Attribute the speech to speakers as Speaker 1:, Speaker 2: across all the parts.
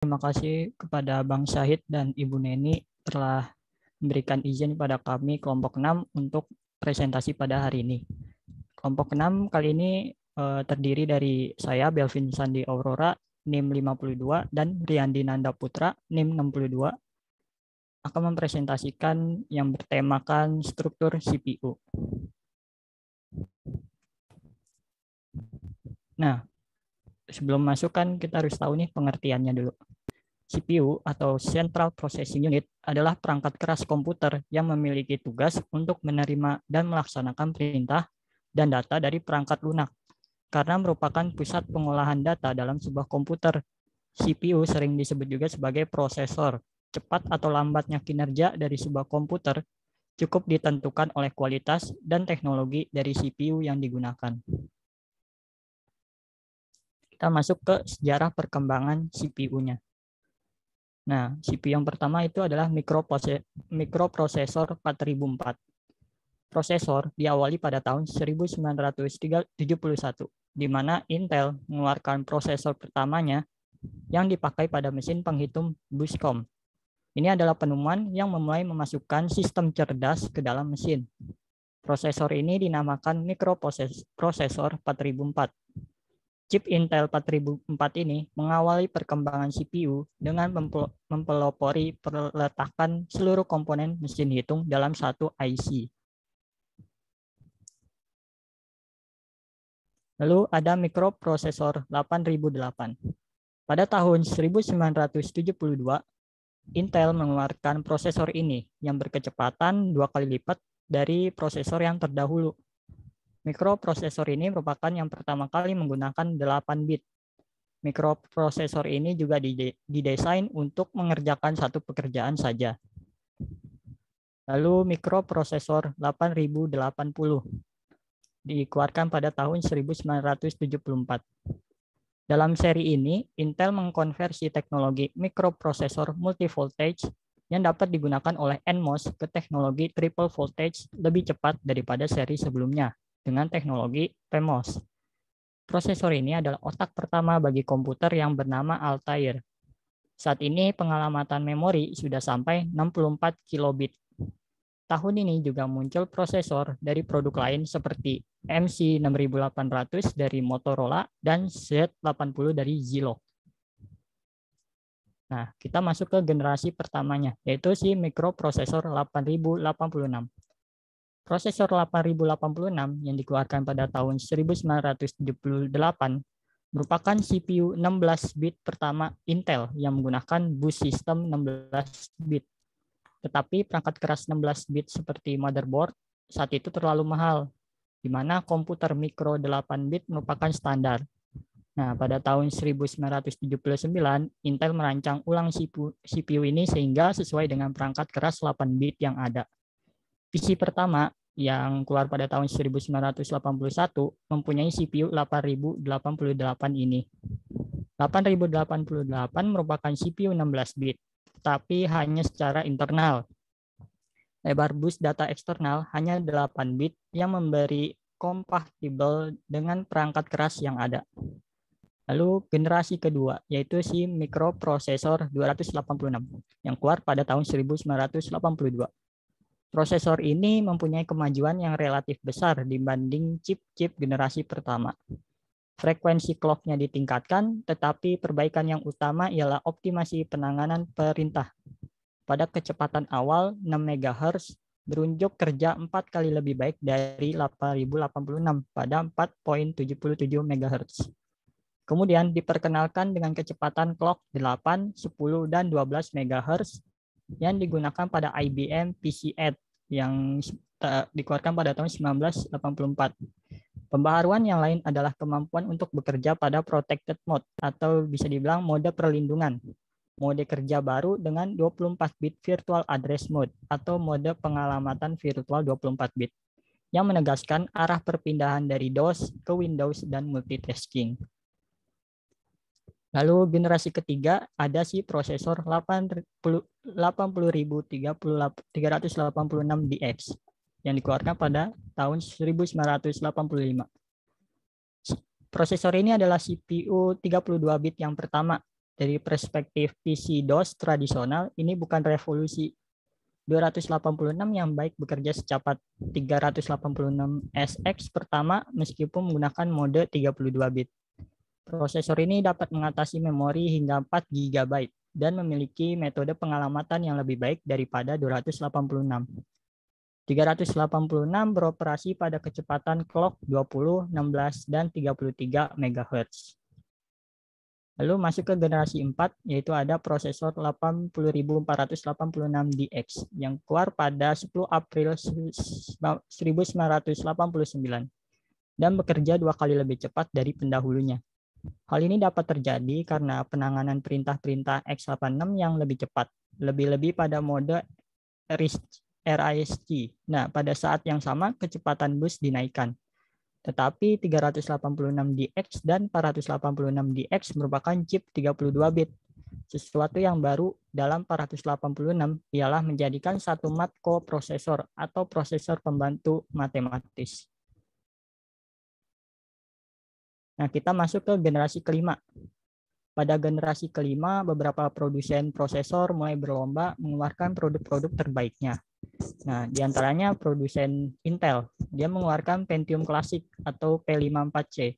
Speaker 1: Terima kasih kepada Bang Syahid dan Ibu Neni telah memberikan izin pada kami kelompok 6 untuk presentasi pada hari ini. Kelompok 6 kali ini terdiri dari saya, Belvin Sandi Aurora, NIM 52, dan Riyandi Nanda Putra, NIM 62, akan mempresentasikan yang bertemakan struktur CPU. Nah, sebelum masuk kan kita harus tahu nih pengertiannya dulu. CPU atau Central Processing Unit adalah perangkat keras komputer yang memiliki tugas untuk menerima dan melaksanakan perintah dan data dari perangkat lunak. Karena merupakan pusat pengolahan data dalam sebuah komputer, CPU sering disebut juga sebagai prosesor. Cepat atau lambatnya kinerja dari sebuah komputer cukup ditentukan oleh kualitas dan teknologi dari CPU yang digunakan. Kita masuk ke sejarah perkembangan CPU-nya. Nah, CPU yang pertama itu adalah mikroprosesor 4004. Prosesor diawali pada tahun 1971, di mana Intel mengeluarkan prosesor pertamanya yang dipakai pada mesin penghitung Buscom. Ini adalah penemuan yang memulai memasukkan sistem cerdas ke dalam mesin. Prosesor ini dinamakan mikroprosesor 4004. Chip Intel 4004 ini mengawali perkembangan CPU dengan mempelopori peletakan seluruh komponen mesin hitung dalam satu IC. Lalu ada mikroprosesor 8008. Pada tahun 1972, Intel mengeluarkan prosesor ini yang berkecepatan 2 kali lipat dari prosesor yang terdahulu. Mikroprosesor ini merupakan yang pertama kali menggunakan 8 bit. Mikroprosesor ini juga didesain untuk mengerjakan satu pekerjaan saja. Lalu mikroprosesor 8080 dikeluarkan pada tahun 1974. Dalam seri ini, Intel mengkonversi teknologi mikroprosesor multivoltage yang dapat digunakan oleh NMOS ke teknologi triple voltage lebih cepat daripada seri sebelumnya dengan teknologi PMOS. Prosesor ini adalah otak pertama bagi komputer yang bernama Altair. Saat ini pengalamatan memori sudah sampai 64 kilobit. Tahun ini juga muncul prosesor dari produk lain seperti MC6800 dari Motorola dan Z80 dari Zillow. Nah, kita masuk ke generasi pertamanya, yaitu si mikroprosesor 8086. Prosesor 8086 yang dikeluarkan pada tahun 1978 merupakan CPU 16 bit pertama Intel yang menggunakan bus sistem 16 bit. Tetapi perangkat keras 16 bit seperti motherboard saat itu terlalu mahal, di mana komputer mikro 8 bit merupakan standar. Nah, pada tahun 1979, Intel merancang ulang CPU ini sehingga sesuai dengan perangkat keras 8 bit yang ada. PC pertama yang keluar pada tahun 1981 mempunyai CPU 8088 ini. 8088 merupakan CPU 16 bit, tapi hanya secara internal. Lebar bus data eksternal hanya 8 bit yang memberi kompatibel dengan perangkat keras yang ada. Lalu generasi kedua, yaitu si mikroprosesor 286 yang keluar pada tahun 1982. Prosesor ini mempunyai kemajuan yang relatif besar dibanding chip-chip generasi pertama. Frekuensi clock-nya ditingkatkan, tetapi perbaikan yang utama ialah optimasi penanganan perintah. Pada kecepatan awal 6 MHz, berunjuk kerja 4 kali lebih baik dari 8086 pada 4.77 MHz. Kemudian diperkenalkan dengan kecepatan clock 8, 10, dan 12 MHz yang digunakan pada IBM PC-8 yang dikeluarkan pada tahun 1984. Pembaharuan yang lain adalah kemampuan untuk bekerja pada protected mode atau bisa dibilang mode perlindungan. Mode kerja baru dengan 24 bit virtual address mode atau mode pengalamatan virtual 24 bit yang menegaskan arah perpindahan dari DOS ke Windows dan multitasking. Lalu generasi ketiga ada si prosesor 80386DX yang dikeluarkan pada tahun 1985. Prosesor ini adalah CPU 32 bit yang pertama, dari perspektif PC DOS tradisional, ini bukan revolusi. 286 yang baik bekerja secepat 386SX pertama meskipun menggunakan mode 32 bit. Prosesor ini dapat mengatasi memori hingga 4 GB dan memiliki metode pengalamatan yang lebih baik daripada 286. 386 beroperasi pada kecepatan clock 20, 16, dan 33 MHz. Lalu masuk ke generasi 4, yaitu ada prosesor 80486DX yang keluar pada 10 April 1989 dan bekerja 2 kali lebih cepat dari pendahulunya. Hal ini dapat terjadi karena penanganan perintah-perintah x86 yang lebih cepat, lebih-lebih pada mode RISC. Nah, pada saat yang sama kecepatan bus dinaikkan. Tetapi 386DX dan 486DX merupakan chip 32 bit. Sesuatu yang baru dalam 486 ialah menjadikan satu mat koprosesor atau prosesor pembantu matematis. Nah, kita masuk ke generasi kelima. Pada generasi kelima, beberapa produsen prosesor mulai berlomba mengeluarkan produk-produk terbaiknya. Nah, diantaranya produsen Intel, dia mengeluarkan Pentium Classic atau P54C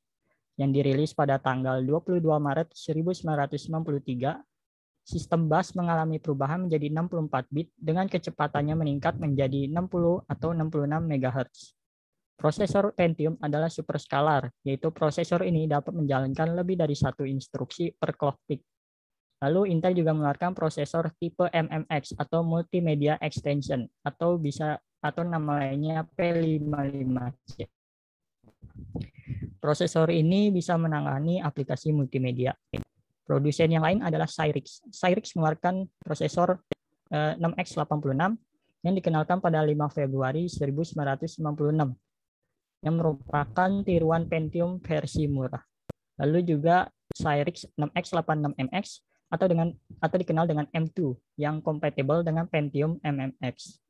Speaker 1: yang dirilis pada tanggal 22 Maret 1993. Sistem bus mengalami perubahan menjadi 64 bit dengan kecepatannya meningkat menjadi 60 atau 66 MHz. Prosesor Pentium adalah superskalar, yaitu prosesor ini dapat menjalankan lebih dari satu instruksi per clock tick. Lalu Intel juga mengeluarkan prosesor tipe MMX atau Multimedia Extension atau nama lainnya P55C. Prosesor ini bisa menangani aplikasi multimedia. Produsen yang lain adalah Cyrix. Cyrix mengeluarkan prosesor 6X86 yang dikenalkan pada 5 Februari 1996 yang merupakan tiruan Pentium versi murah. Lalu juga Cyrix 6X86MX atau dikenal dengan M2 yang kompatibel dengan Pentium MMX.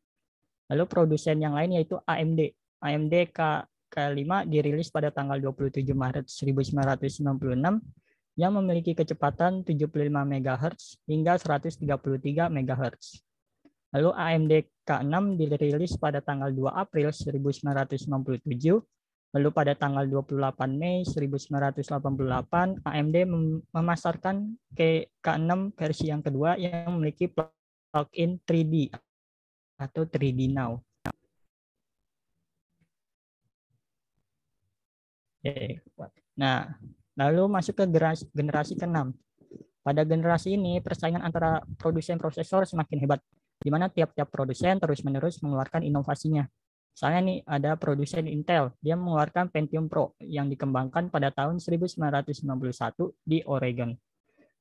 Speaker 1: Lalu produsen yang lain yaitu AMD. AMD K5 dirilis pada tanggal 27 Maret 1996 yang memiliki kecepatan 75 MHz hingga 133 MHz. Lalu AMD K6 dirilis pada tanggal 2 April 1997. Lalu pada tanggal 28 Mei 1988, AMD memasarkan K6 versi yang kedua yang memiliki plug-in 3D atau 3D Now. Nah, lalu masuk ke generasi ke-6. Pada generasi ini, persaingan antara produsen prosesor semakin hebat, di mana tiap-tiap produsen terus-menerus mengeluarkan inovasinya. Misalnya nih, ada produsen Intel, dia mengeluarkan Pentium Pro yang dikembangkan pada tahun 1991 di Oregon.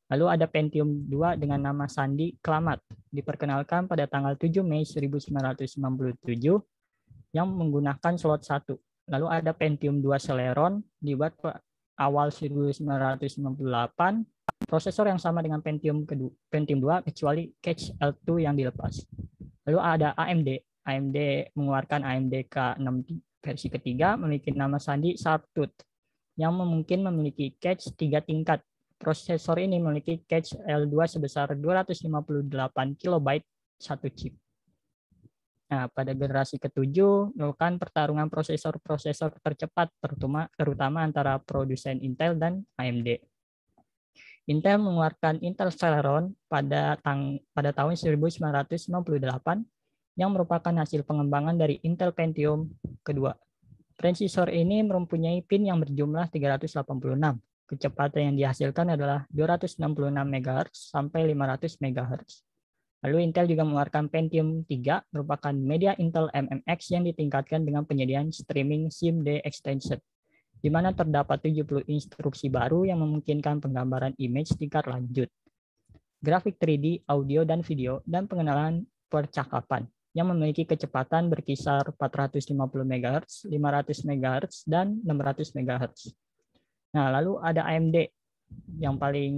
Speaker 1: Lalu ada Pentium 2 dengan nama Sandy Clamat, diperkenalkan pada tanggal 7 Mei 1997 yang menggunakan slot 1. Lalu ada Pentium 2 Celeron, dibuat awal 1998, prosesor yang sama dengan Pentium 2 kecuali cache L2 yang dilepas. Lalu ada AMD mengeluarkan AMD K6 versi ketiga memiliki nama sandi Sharptooth yang mungkin memiliki cache 3 tingkat. Prosesor ini memiliki cache L2 sebesar 258 KB satu chip. Nah, pada generasi ke-7 melakukan pertarungan prosesor-prosesor tercepat terutama antara produsen Intel dan AMD. Intel mengeluarkan Intel Celeron pada tahun 1998 yang merupakan hasil pengembangan dari Intel Pentium kedua. Transistor ini mempunyai pin yang berjumlah 386. Kecepatan yang dihasilkan adalah 266 MHz sampai 500 MHz. Lalu Intel juga mengeluarkan Pentium 3 merupakan media Intel MMX yang ditingkatkan dengan penyediaan streaming SIMD extension, di mana terdapat 70 instruksi baru yang memungkinkan penggambaran image tingkat lanjut, grafik 3D, audio dan video, dan pengenalan percakapan yang memiliki kecepatan berkisar 450 MHz, 500 MHz, dan 600 MHz. Nah, lalu ada AMD. Yang paling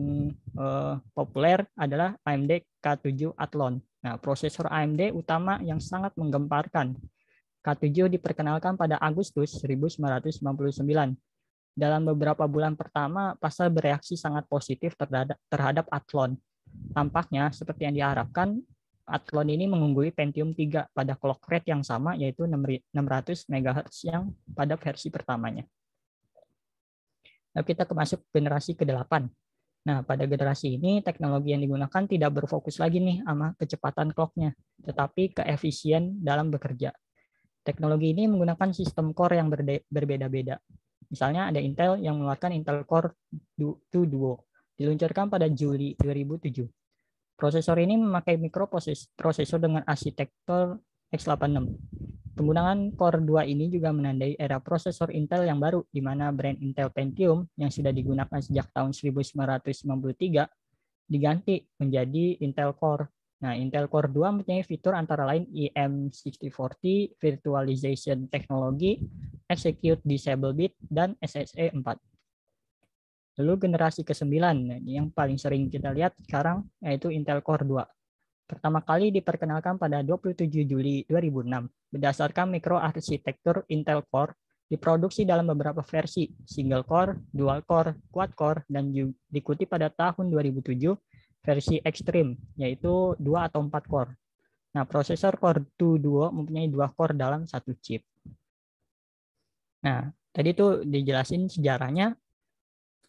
Speaker 1: populer adalah AMD K7 Athlon. Nah, prosesor AMD utama yang sangat menggemparkan. K7 diperkenalkan pada Agustus 1999 Dalam beberapa bulan pertama, pasar bereaksi sangat positif terhadap Athlon. Tampaknya, seperti yang diharapkan, Athlon ini mengungguli Pentium 3 pada clock rate yang sama, yaitu 600 MHz yang pada versi pertamanya. Lalu kita masuk generasi ke-8. Nah, pada generasi ini, teknologi yang digunakan tidak berfokus lagi nih sama kecepatan clock-nya, tetapi keefisien dalam bekerja. Teknologi ini menggunakan sistem core yang berbeda-beda. Misalnya ada Intel yang mengeluarkan Intel Core 2 Duo, diluncurkan pada Juli 2007. Prosesor ini memakai mikroprosesor dengan arsitektur x86. Penggunaan Core 2 ini juga menandai era prosesor Intel yang baru, di mana brand Intel Pentium yang sudah digunakan sejak tahun 1993 diganti menjadi Intel Core. Nah, Intel Core 2 mempunyai fitur antara lain EM6040, Virtualization Technology, Execute Disable Bit, dan SSE 4. Lalu generasi ke-9, yang paling sering kita lihat sekarang, yaitu Intel Core 2. Pertama kali diperkenalkan pada 27 Juli 2006. Berdasarkan mikroarsitektur Intel Core, diproduksi dalam beberapa versi, single core, dual core, quad core, dan diikuti pada tahun 2007 versi Extreme, yaitu 2 atau 4 core. Nah, prosesor Core 2 Duo mempunyai 2 core dalam satu chip. Nah, tadi tuh dijelasin sejarahnya.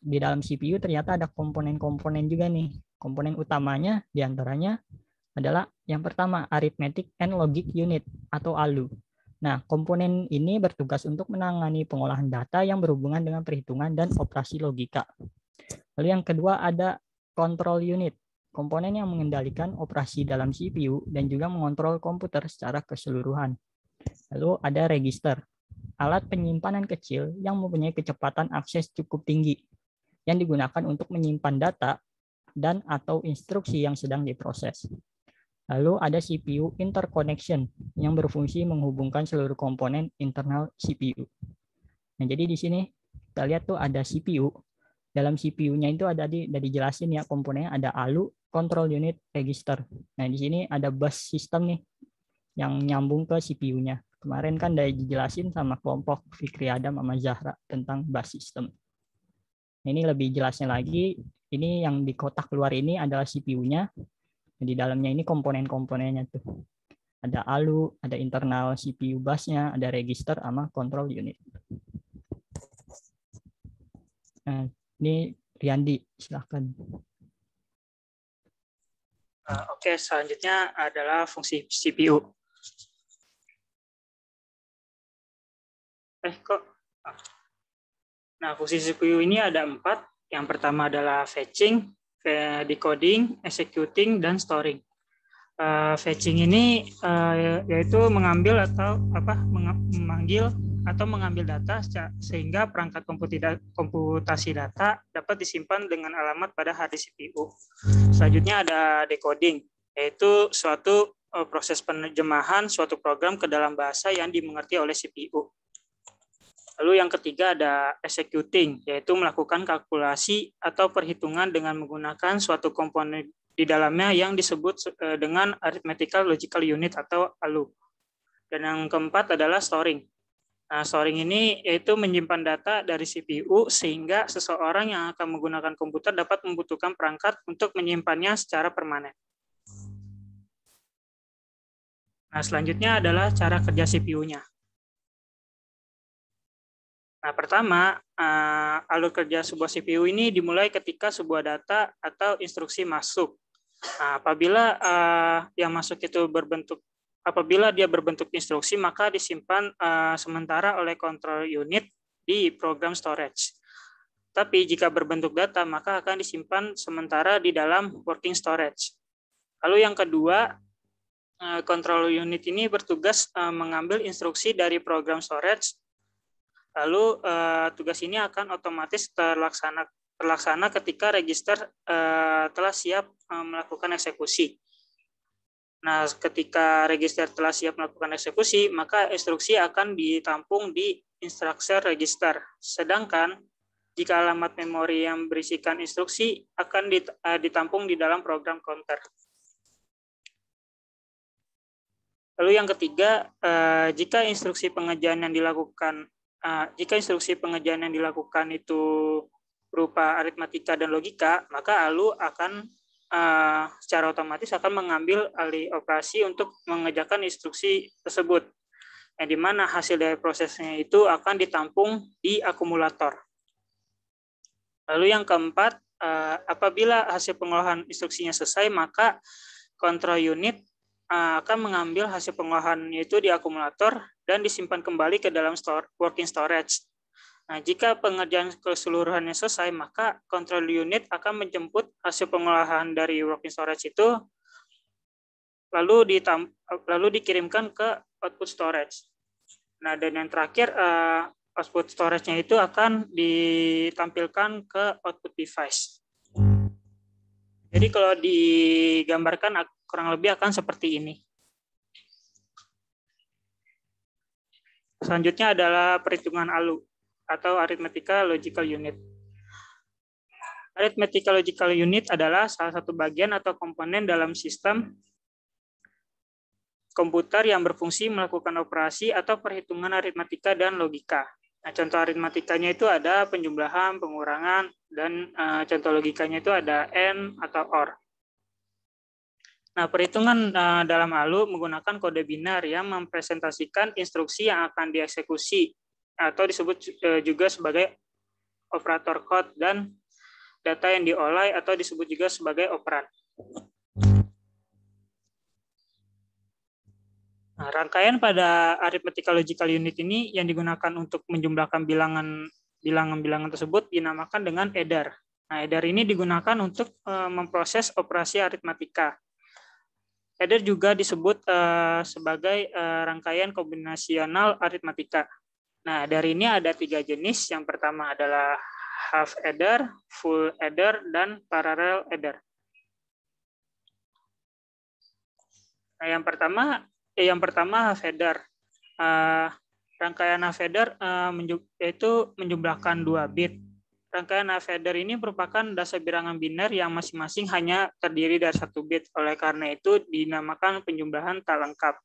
Speaker 1: Di dalam CPU ternyata ada komponen-komponen juga nih. Komponen utamanya diantaranya adalah yang pertama, Arithmetic and Logic Unit atau ALU. Nah, komponen ini bertugas untuk menangani pengolahan data yang berhubungan dengan perhitungan dan operasi logika. Lalu yang kedua ada Control Unit, komponen yang mengendalikan operasi dalam CPU dan juga mengontrol komputer secara keseluruhan. Lalu ada Register, alat penyimpanan kecil yang mempunyai kecepatan akses cukup tinggi, yang digunakan untuk menyimpan data dan atau instruksi yang sedang diproses. Lalu ada CPU Interconnection yang berfungsi menghubungkan seluruh komponen internal CPU. Nah, jadi di sini kita lihat tuh ada CPU. Dalam CPU-nya itu ada dijelasin ya komponennya, ada ALU, Control Unit, Register. Nah, di sini ada bus system nih yang nyambung ke CPU-nya. Kemarin kan udah dijelasin sama kelompok Fikri Adam sama Zahra tentang bus system. Ini lebih jelasnya lagi, ini yang di kotak luar ini adalah CPU-nya. Di dalamnya ini komponen-komponennya tuh. Ada ALU, ada internal CPU busnya, ada register sama control unit. Nah, ini Riyandi, silahkan.
Speaker 2: Oke, selanjutnya adalah fungsi CPU. Nah, fungsi CPU ini ada 4. Yang pertama adalah fetching, decoding, executing, dan storing. Fetching ini yaitu mengambil atau memanggil atau mengambil data sehingga perangkat komputasi data dapat disimpan dengan alamat pada hard disk CPU. Selanjutnya ada decoding, yaitu suatu proses penerjemahan suatu program ke dalam bahasa yang dimengerti oleh CPU. Lalu yang ketiga ada executing, yaitu melakukan kalkulasi atau perhitungan dengan menggunakan suatu komponen di dalamnya yang disebut dengan Arithmetical Logical Unit atau ALU. Dan yang keempat adalah storing. Nah, storing ini yaitu menyimpan data dari CPU sehingga seseorang yang akan menggunakan komputer dapat membutuhkan perangkat untuk menyimpannya secara permanen. Nah, selanjutnya adalah cara kerja CPU-nya. Nah, pertama, alur kerja sebuah CPU ini dimulai ketika sebuah data atau instruksi masuk. Nah, apabila dia berbentuk instruksi, maka disimpan sementara oleh control unit di program storage. Tapi jika berbentuk data, maka akan disimpan sementara di dalam working storage. Lalu yang kedua, control unit ini bertugas mengambil instruksi dari program storage. Lalu tugas ini akan otomatis terlaksana ketika register telah siap melakukan eksekusi. Nah, ketika register telah siap melakukan eksekusi, maka instruksi akan ditampung di instruction register. Sedangkan jika alamat memori yang berisikan instruksi akan ditampung di dalam program counter. Lalu yang ketiga, jika instruksi pengerjaan yang dilakukan jika instruksi pengerjaan yang dilakukan itu berupa aritmatika dan logika, maka ALU akan secara otomatis akan mengambil alih operasi untuk mengerjakan instruksi tersebut, yang dimana hasil dari prosesnya itu akan ditampung di akumulator. Lalu yang keempat, apabila hasil pengolahan instruksinya selesai, maka control unit akan mengambil hasil pengolahan itu di akumulator dan disimpan kembali ke dalam working storage. Nah, jika pengerjaan keseluruhannya selesai, maka control unit akan menjemput hasil pengolahan dari working storage itu, lalu dikirimkan ke output storage. Nah, dan yang terakhir, output storage-nya itu akan ditampilkan ke output device. Jadi kalau digambarkan kurang lebih akan seperti ini. Selanjutnya adalah perhitungan ALU atau Arithmetical Logical Unit. Arithmetical Logical Unit adalah salah satu bagian atau komponen dalam sistem komputer yang berfungsi melakukan operasi atau perhitungan aritmatika dan logika. Nah, contoh aritmatikanya itu ada penjumlahan, pengurangan, dan contoh logikanya itu ada AND atau OR. Nah, perhitungan dalam ALU menggunakan kode binar yang mempresentasikan instruksi yang akan dieksekusi atau disebut juga sebagai operator code dan data yang diolah atau disebut juga sebagai operan. Nah, rangkaian pada arithmetical logical unit ini yang digunakan untuk menjumlahkan bilangan tersebut dinamakan dengan header. Nah, header ini digunakan untuk memproses operasi aritmatika. Header juga disebut sebagai rangkaian kombinasional aritmatika. Nah, dari ini ada 3 jenis. Yang pertama adalah half header, full header, dan parallel header. Nah, yang pertama half header. Rangkaian half header yaitu menjumlahkan 2 bit. Rangkaian half header ini merupakan dasar bilangan biner yang masing-masing hanya terdiri dari 1 bit. Oleh karena itu dinamakan penjumlahan tak lengkap.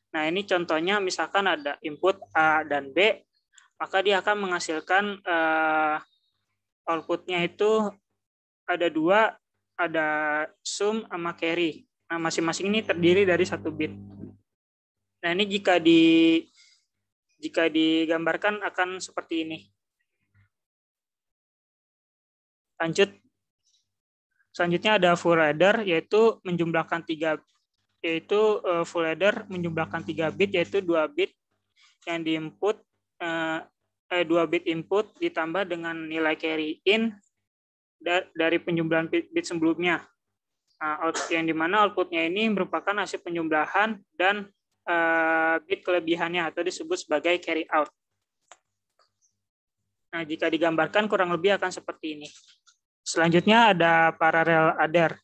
Speaker 2: Nah, ini contohnya misalkan ada input A dan B, maka dia akan menghasilkan outputnya itu ada 2, ada sum sama carry. Nah, masing-masing ini terdiri dari 1 bit. Nah, ini jika digambarkan akan seperti ini. Lanjut. Selanjutnya ada full header, yaitu menjumlahkan 3, yaitu full header menjumlahkan 3 bit, yaitu 2 bit yang diinput, 2 bit input ditambah dengan nilai carry in dari penjumlahan bit sebelumnya. Nah, yang dimana outputnya ini merupakan hasil penjumlahan dan bit kelebihannya atau disebut sebagai carry out. Nah, jika digambarkan kurang lebih akan seperti ini. Selanjutnya ada parallel adder.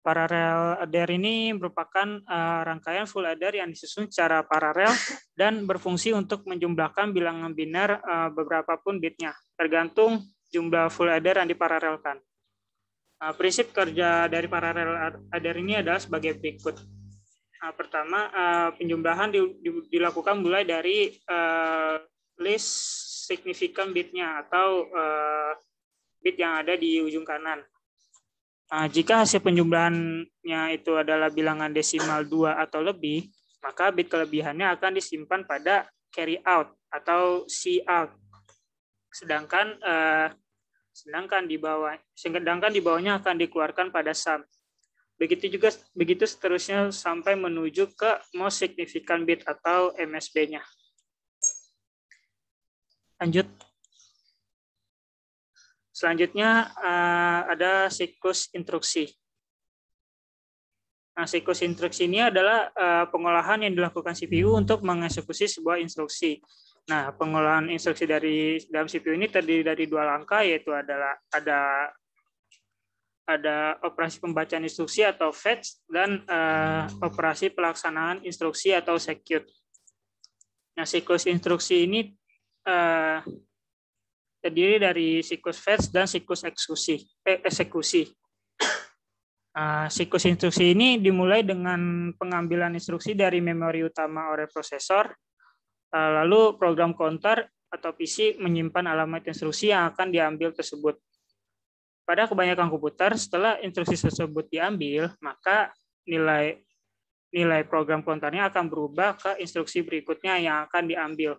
Speaker 2: Parallel adder ini merupakan rangkaian full adder yang disusun secara paralel dan berfungsi untuk menjumlahkan bilangan biner beberapa pun bitnya, tergantung jumlah full adder yang diparalelkan. Prinsip kerja dari parallel adder ini adalah sebagai berikut. Pertama, penjumlahan dilakukan mulai dari least significant bitnya atau bit yang ada di ujung kanan. Jika hasil penjumlahannya itu adalah bilangan desimal 2 atau lebih, maka bit kelebihannya akan disimpan pada carry out atau C out. Sedangkan di bawahnya akan dikeluarkan pada sum. Begitu seterusnya sampai menuju ke most significant bit atau MSB-nya. Lanjut. Selanjutnya ada siklus instruksi. Nah, siklus instruksi ini adalah pengolahan yang dilakukan CPU untuk mengeksekusi sebuah instruksi. Nah, pengolahan instruksi dalam CPU ini terdiri dari 2 langkah, yaitu ada operasi pembacaan instruksi atau fetch dan operasi pelaksanaan instruksi atau execute. Nah, siklus instruksi ini terdiri dari siklus fetch dan siklus eksekusi. Siklus instruksi ini dimulai dengan pengambilan instruksi dari memori utama oleh prosesor, Lalu program counter atau PC menyimpan alamat instruksi yang akan diambil tersebut. Pada kebanyakan komputer, setelah instruksi tersebut diambil, maka nilai program counternya akan berubah ke instruksi berikutnya yang akan diambil.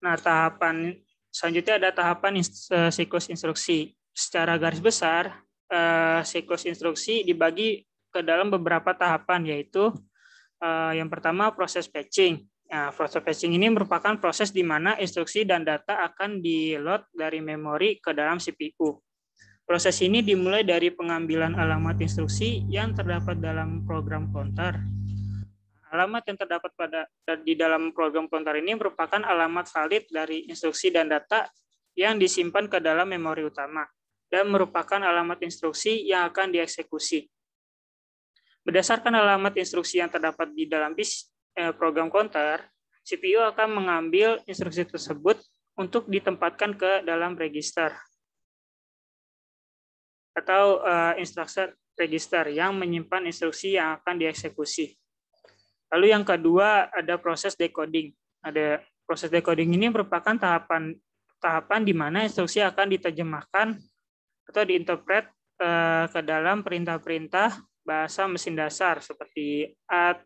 Speaker 2: Nah, tahapan selanjutnya ada tahapan siklus instruksi. Secara garis besar, siklus instruksi dibagi ke dalam beberapa tahapan, yaitu yang pertama proses fetching. Nah, proses fetching ini merupakan proses di mana instruksi dan data akan di-load dari memori ke dalam CPU. Proses ini dimulai dari pengambilan alamat instruksi yang terdapat dalam program counter. Alamat yang terdapat di dalam program counter ini merupakan alamat valid dari instruksi dan data yang disimpan ke dalam memori utama dan merupakan alamat instruksi yang akan dieksekusi. Berdasarkan alamat instruksi yang terdapat di dalam program counter, CPU akan mengambil instruksi tersebut untuk ditempatkan ke dalam register atau instruction register yang menyimpan instruksi yang akan dieksekusi. Lalu yang kedua ada proses decoding. Ada proses decoding ini merupakan tahapan di mana instruksi akan diterjemahkan atau diinterpret ke dalam perintah-perintah bahasa mesin dasar seperti AT,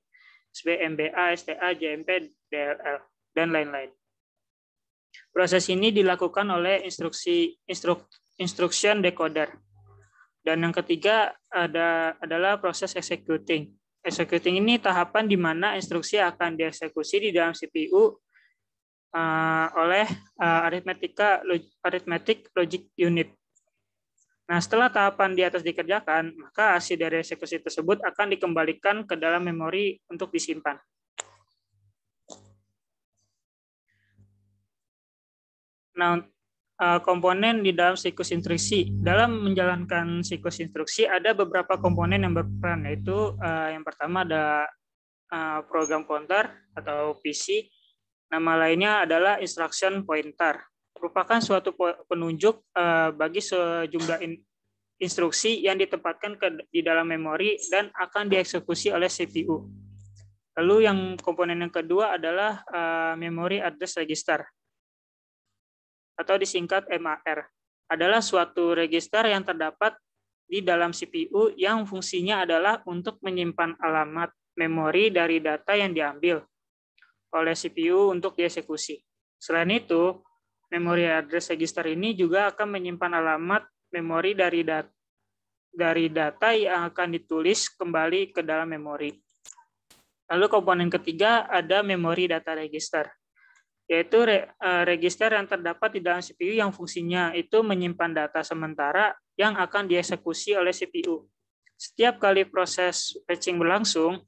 Speaker 2: SBMBA, STA, JMP, DLL, dan lain-lain. Proses ini dilakukan oleh instruction decoder. Dan yang ketiga adalah proses executing. Executing ini tahapan di mana instruksi akan dieksekusi di dalam CPU oleh arithmetic logic unit. Nah, setelah tahapan di atas dikerjakan, maka hasil dari eksekusi tersebut akan dikembalikan ke dalam memori untuk disimpan. Nah, komponen di dalam siklus instruksi. Dalam menjalankan siklus instruksi ada beberapa komponen yang berperan, yaitu yang pertama ada program counter atau PC. Nama lainnya adalah instruction pointer. Merupakan suatu penunjuk bagi sejumlah instruksi yang ditempatkan di dalam memori dan akan dieksekusi oleh CPU. Lalu yang komponen yang kedua adalah memory address register atau disingkat MAR, adalah suatu register yang terdapat di dalam CPU yang fungsinya adalah untuk menyimpan alamat memori dari data yang diambil oleh CPU untuk dieksekusi. Selain itu, memory address register ini juga akan menyimpan alamat memori dari data yang akan ditulis kembali ke dalam memori. Lalu komponen ketiga ada memory data register, yaitu register yang terdapat di dalam CPU yang fungsinya itu menyimpan data sementara yang akan dieksekusi oleh CPU. Setiap kali proses fetching berlangsung,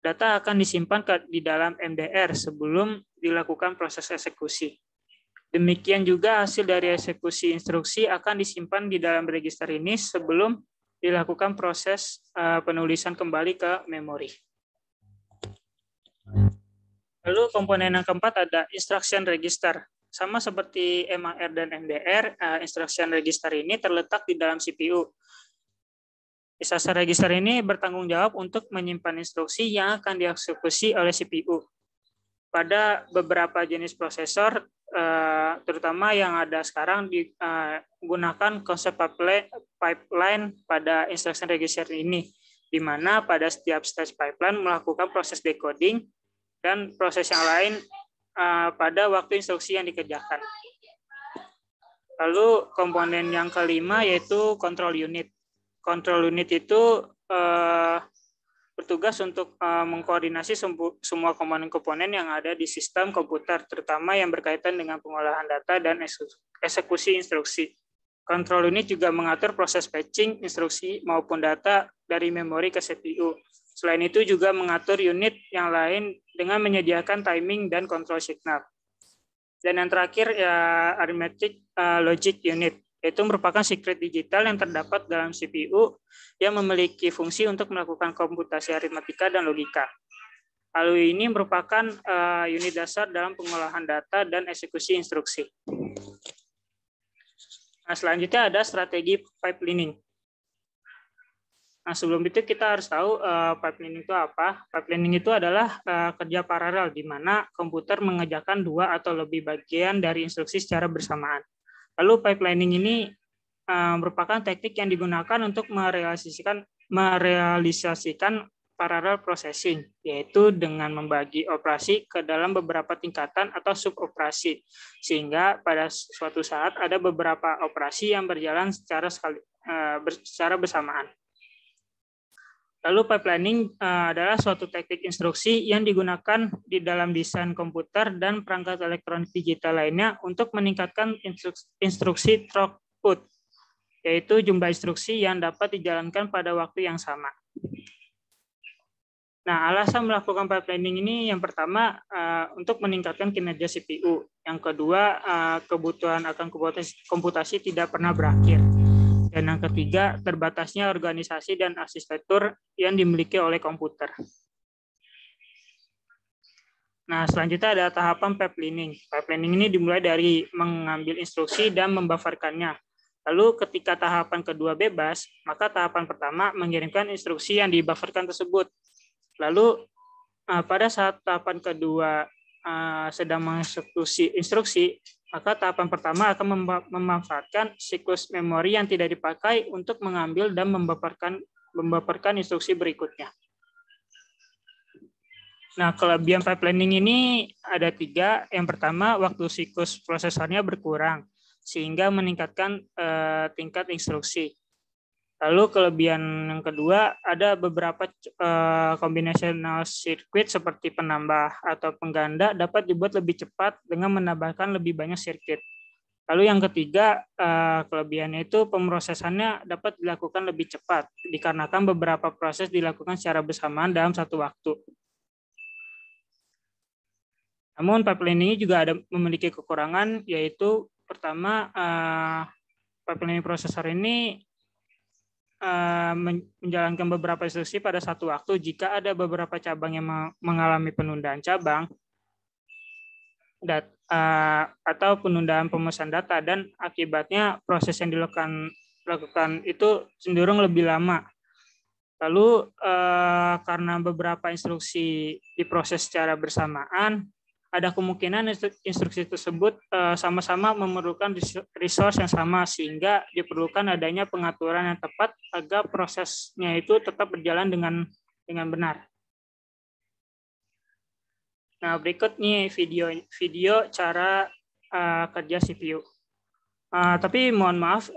Speaker 2: data akan disimpan di dalam MDR sebelum dilakukan proses eksekusi. Demikian juga hasil dari eksekusi instruksi akan disimpan di dalam register ini sebelum dilakukan proses penulisan kembali ke memori. Lalu komponen yang keempat ada instruction register. Sama seperti MAR dan MDR, instruction register ini terletak di dalam CPU. Instruction register ini bertanggung jawab untuk menyimpan instruksi yang akan dieksekusi oleh CPU. Pada beberapa jenis prosesor, terutama yang ada sekarang, digunakan konsep pipeline pada instruction register ini, di mana pada setiap stage pipeline melakukan proses decoding dan proses yang lain pada waktu instruksi yang dikerjakan. Lalu komponen yang kelima yaitu control unit. Control unit itu bertugas untuk mengkoordinasi semua komponen-komponen yang ada di sistem komputer, terutama yang berkaitan dengan pengolahan data dan eksekusi instruksi. Control unit juga mengatur proses fetching instruksi maupun data dari memori ke CPU. Selain itu juga mengatur unit yang lain dengan menyediakan timing dan control signal. Dan yang terakhir ya arithmetic logic unit, yaitu merupakan secret digital yang terdapat dalam CPU yang memiliki fungsi untuk melakukan komputasi aritmatika dan logika. Hal ini merupakan unit dasar dalam pengolahan data dan eksekusi instruksi. Nah, selanjutnya ada strategi pipelining. Nah, sebelum itu kita harus tahu pipelining itu apa. Pipelining itu adalah kerja paralel di mana komputer mengerjakan dua atau lebih bagian dari instruksi secara bersamaan. Lalu pipelining ini merupakan teknik yang digunakan untuk merealisasikan parallel processing, yaitu dengan membagi operasi ke dalam beberapa tingkatan atau suboperasi, sehingga pada suatu saat ada beberapa operasi yang berjalan secara bersamaan. Lalu pipelining adalah suatu teknik instruksi yang digunakan di dalam desain komputer dan perangkat elektronik digital lainnya untuk meningkatkan instruksi throughput, yaitu jumlah instruksi yang dapat dijalankan pada waktu yang sama. Nah, alasan melakukan pipelining ini yang pertama untuk meningkatkan kinerja CPU. Yang kedua, kebutuhan akan komputasi tidak pernah berakhir. Dan yang ketiga, terbatasnya organisasi dan arsitektur yang dimiliki oleh komputer. Nah, selanjutnya ada tahapan pipelining. Pipelining ini dimulai dari mengambil instruksi dan membufferkannya. Lalu ketika tahapan kedua bebas, maka tahapan pertama mengirimkan instruksi yang dibufferkan tersebut. Lalu pada saat tahapan kedua sedang mengeksekusi instruksi, maka tahapan pertama akan memanfaatkan siklus memori yang tidak dipakai untuk mengambil dan membufferkan instruksi berikutnya. Nah, kelebihan pipelining ini ada 3. Yang pertama, waktu siklus prosesornya berkurang, sehingga meningkatkan tingkat instruksi. Lalu kelebihan yang kedua, ada beberapa combinational circuit seperti penambah atau pengganda dapat dibuat lebih cepat dengan menambahkan lebih banyak sirkuit. Lalu yang ketiga, kelebihannya itu pemrosesannya dapat dilakukan lebih cepat, dikarenakan beberapa proses dilakukan secara bersamaan dalam satu waktu. Namun pipelining ini juga memiliki kekurangan, yaitu pertama, pipelining prosesor ini menjalankan beberapa instruksi pada satu waktu. Jika ada beberapa cabang yang mengalami penundaan cabang atau penundaan pemesan data, dan akibatnya proses yang dilakukan itu cenderung lebih lama. Lalu karena beberapa instruksi diproses secara bersamaan, ada kemungkinan instruksi tersebut sama-sama memerlukan resource yang sama, sehingga diperlukan adanya pengaturan yang tepat agar prosesnya itu tetap berjalan dengan benar. Nah, berikut nih video cara kerja CPU. Tapi mohon maaf,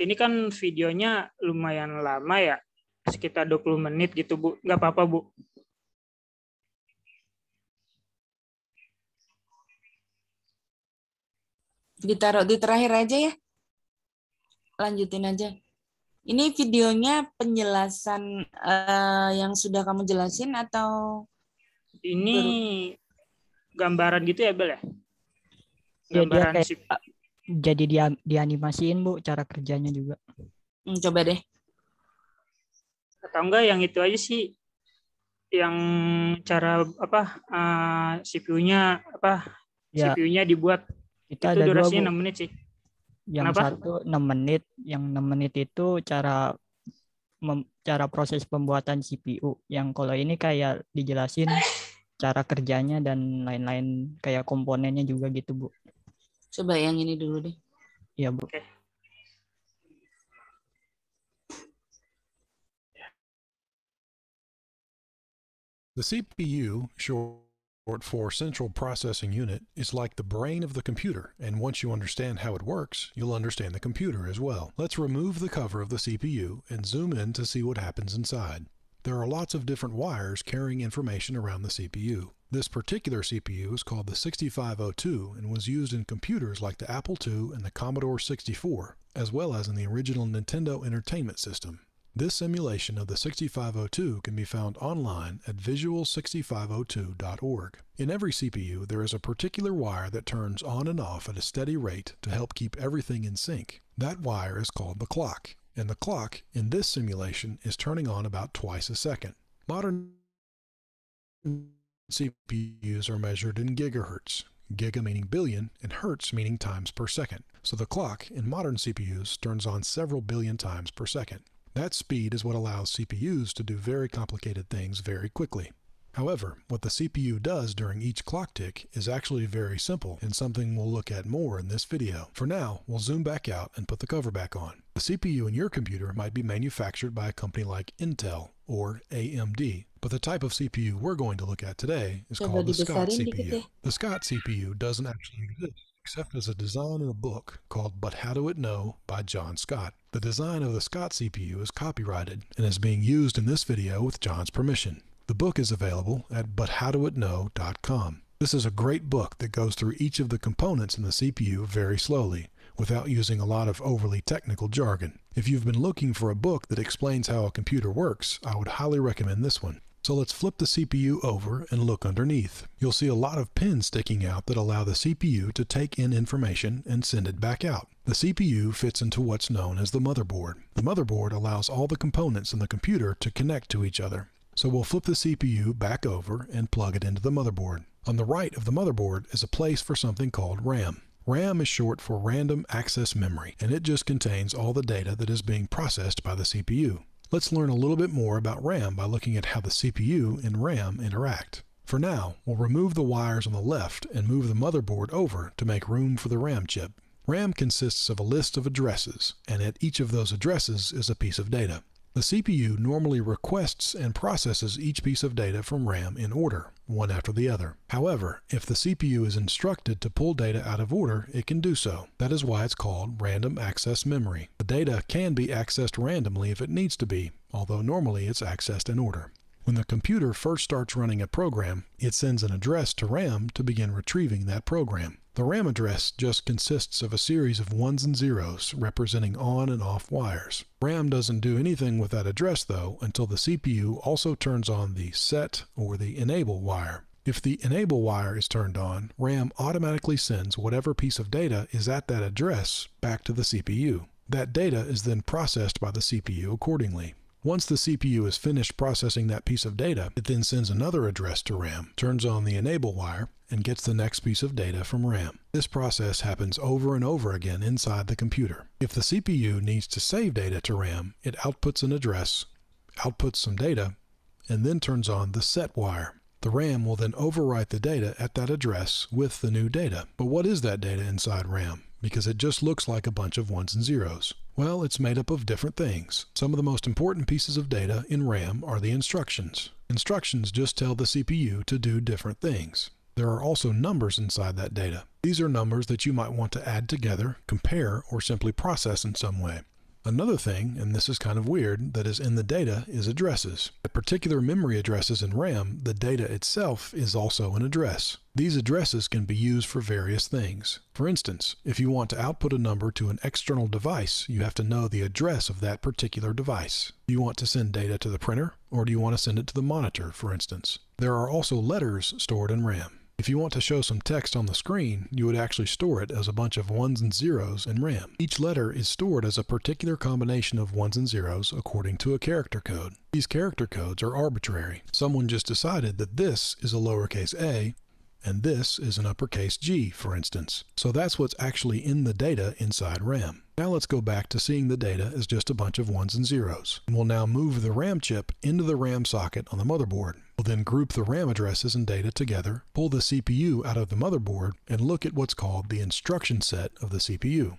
Speaker 2: ini kan videonya lumayan lama ya, sekitar 20 menit gitu, Bu. Nggak apa-apa, Bu.
Speaker 3: Ditaruh di terakhir aja ya. Lanjutin aja. Ini videonya penjelasan yang sudah kamu jelasin atau?
Speaker 2: Ini gambaran gitu ya, Bel ya? Gambaran
Speaker 1: jadi dianimasiin, Bu, cara kerjanya juga.
Speaker 3: Coba deh.
Speaker 2: Atau enggak yang itu aja sih, yang cara CPU-nya
Speaker 1: ya.
Speaker 2: CPU-nya dibuat.
Speaker 1: Kita
Speaker 2: itu
Speaker 1: ada
Speaker 2: durasinya 6 menit sih.
Speaker 1: Yang satu 6 menit, yang 6 menit itu cara proses pembuatan CPU. Yang kalau ini kayak dijelasin cara kerjanya dan lain-lain, kayak komponennya juga gitu, Bu.
Speaker 3: Coba yang ini dulu deh.
Speaker 1: Iya, Bu.
Speaker 2: Okay.
Speaker 4: The CPU, short for Central Processing Unit, is like the brain of the computer, and once you understand how it works, you'll understand the computer as well. Let's remove the cover of the CPU and zoom in to see what happens inside. There are lots of different wires carrying information around the CPU. This particular CPU is called the 6502 and was used in computers like the Apple II and the Commodore 64, as well as in the original Nintendo Entertainment System. This simulation of the 6502 can be found online at visual6502.org. In every CPU, there is a particular wire that turns on and off at a steady rate to help keep everything in sync. That wire is called the clock, and the clock in this simulation is turning on about twice a second. Modern CPUs are measured in gigahertz, giga meaning billion and hertz meaning times per second. So the clock in modern CPUs turns on several billion times per second. That speed is what allows CPUs to do very complicated things very quickly. However, what the CPU does during each clock tick is actually very simple and something we'll look at more in this video. For now, we'll zoom back out and put the cover back on. The CPU in your computer might be manufactured by a company like Intel or AMD, but the type of CPU we're going to look at today is called the Scott CPU. The Scott CPU doesn't actually exist, except as a design in a book called But How Do It Know by John Scott. The design of the Scott CPU is copyrighted and is being used in this video with John's permission. The book is available at buthowdoitknow.com. This is a great book that goes through each of the components in the CPU very slowly, without using a lot of overly technical jargon. If you've been looking for a book that explains how a computer works, I would highly recommend this one. So let's flip the CPU over and look underneath. You'll see a lot of pins sticking out that allow the CPU to take in information and send it back out. The CPU fits into what's known as the motherboard. The motherboard allows all the components in the computer to connect to each other. So we'll flip the CPU back over and plug it into the motherboard. On the right of the motherboard is a place for something called RAM. RAM is short for Random Access Memory, and it just contains all the data that is being processed by the CPU. Let's learn a little bit more about RAM by looking at how the CPU and RAM interact. For now, we'll remove the wires on the left and move the motherboard over to make room for the RAM chip. RAM consists of a list of addresses, and at each of those addresses is a piece of data. The CPU normally requests and processes each piece of data from RAM in order, one after the other. However, if the CPU is instructed to pull data out of order, it can do so. That is why it's called Random Access Memory. The data can be accessed randomly if it needs to be, although normally it's accessed in order. When the computer first starts running a program, it sends an address to RAM to begin retrieving that program. The RAM address just consists of a series of ones and zeros representing on and off wires. RAM doesn't do anything with that address though until the CPU also turns on the set or the enable wire. If the enable wire is turned on, RAM automatically sends whatever piece of data is at that address back to the CPU. That data is then processed by the CPU accordingly. Once the CPU is finished processing that piece of data, it then sends another address to RAM, turns on the enable wire, and gets the next piece of data from RAM. This process happens over and over again inside the computer. If the CPU needs to save data to RAM, it outputs an address, outputs some data, and then turns on the set wire. The RAM will then overwrite the data at that address with the new data. But what is that data inside RAM? Because it just looks like a bunch of ones and zeros. Well, it's made up of different things. Some of the most important pieces of data in RAM are the instructions. Instructions just tell the CPU to do different things. There are also numbers inside that data. These are numbers that you might want to add together, compare, or simply process in some way. Another thing, and this is kind of weird, that is in the data is addresses. At particular memory addresses in RAM, the data itself is also an address. These addresses can be used for various things. For instance, if you want to output a number to an external device, you have to know the address of that particular device. Do you want to send data to the printer, or do you want to send it to the monitor, for instance? There are also letters stored in RAM. If you want to show some text on the screen, you would actually store it as a bunch of ones and zeros in RAM. Each letter is stored as a particular combination of ones and zeros according to a character code. These character codes are arbitrary. Someone just decided that this is a lowercase a, and this is an uppercase G, for instance. So that's what's actually in the data inside RAM. Now let's go back to seeing the data as just a bunch of ones and zeros. And we'll now move the RAM chip into the RAM socket on the motherboard. We'll then group the RAM addresses and data together, pull the CPU out of the motherboard, and look at what's called the instruction set of the CPU.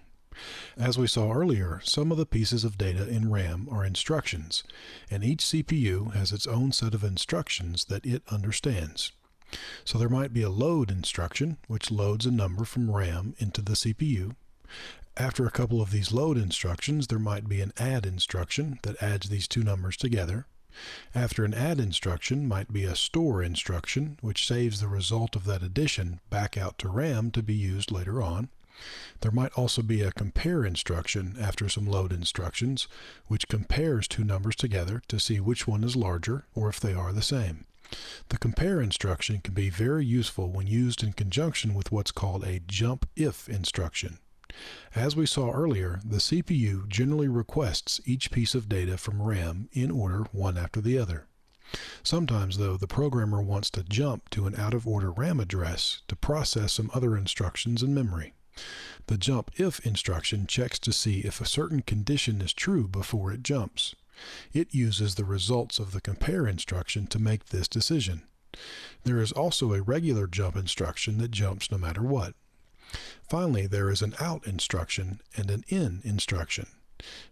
Speaker 4: As we saw earlier, some of the pieces of data in RAM are instructions, and each CPU has its own set of instructions that it understands. So there might be a load instruction, which loads a number from RAM into the CPU. After a couple of these load instructions, there might be an add instruction that adds these two numbers together. After an add instruction might be a store instruction, which saves the result of that addition back out to RAM to be used later on. There might also be a compare instruction after some load instructions, which compares two numbers together to see which one is larger or if they are the same. The compare instruction can be very useful when used in conjunction with what's called a jump if instruction. As we saw earlier, the CPU generally requests each piece of data from RAM in order one after the other. Sometimes, though, the programmer wants to jump to an out-of-order RAM address to process some other instructions in memory. The jump if instruction checks to see if a certain condition is true before it jumps. It uses the results of the compare instruction to make this decision. There is also a regular jump instruction that jumps no matter what. Finally, there is an out instruction and an in instruction.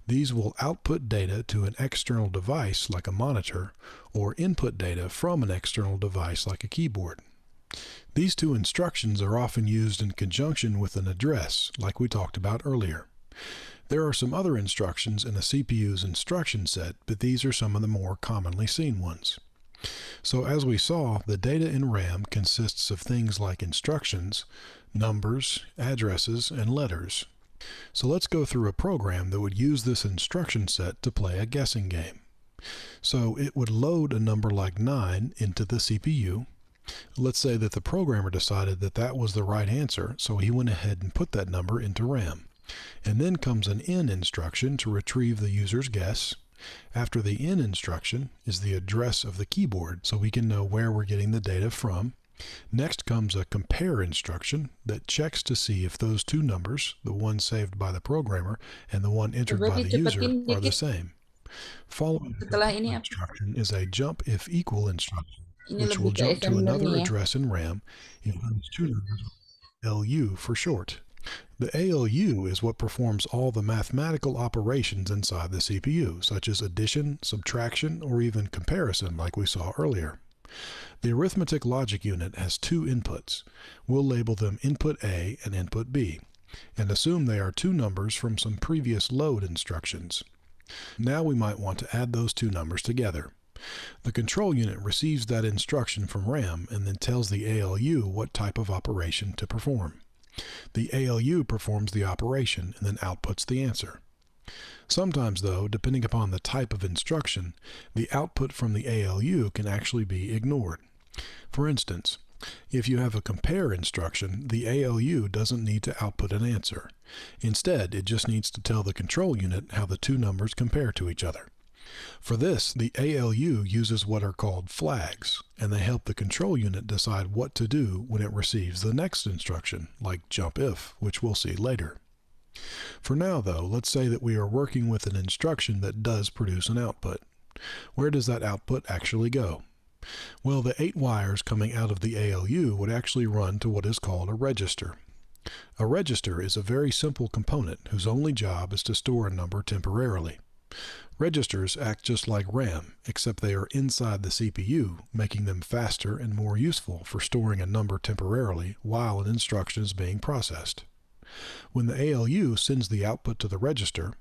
Speaker 4: These will output data to an external device like a monitor, or input data from an external device like a keyboard. These two instructions are often used in conjunction with an address, like we talked about earlier. There are some other instructions in a CPU's instruction set, but these are some of the more commonly seen ones. So as we saw, the data in RAM consists of things like instructions, numbers, addresses, and letters. So let's go through a program that would use this instruction set to play a guessing game. So it would load a number like 9 into the CPU. Let's say that the programmer decided that that was the right answer, so he went ahead and put that number into RAM. And then comes an in instruction to retrieve the user's guess. After the in instruction is the address of the keyboard, so we can know where we're getting the data from. Next comes a compare instruction that checks to see if those two numbers, the one saved by the programmer and the one entered by the user, are the same. Following the instruction is a jump if equal instruction, which will jump to another address in RAM if those two numbers are LU for short. The ALU is what performs all the mathematical operations inside the CPU, such as addition, subtraction, or even comparison like we saw earlier. The arithmetic logic unit has two inputs. We'll label them input A and input B, and assume they are two numbers from some previous load instructions. Now we might want to add those two numbers together. The control unit receives that instruction from RAM and then tells the ALU what type of operation to perform. The ALU performs the operation and then outputs the answer. Sometimes, though, depending upon the type of instruction, the output from the ALU can actually be ignored. For instance, if you have a compare instruction, the ALU doesn't need to output an answer. Instead, it just needs to tell the control unit how the two numbers compare to each other. For this, the ALU uses what are called flags, and they help the control unit decide what to do when it receives the next instruction, like jump if, which we'll see later. For now, though, let's say that we are working with an instruction that does produce an output. Where does that output actually go? Well, the 8 wires coming out of the ALU would actually run to what is called a register. A register is a very simple component whose only job is to store a number temporarily. Registers act just like RAM, except they are inside the CPU, making them faster and more useful for storing a number temporarily while an instruction is being processed. When the ALU sends the output to the register,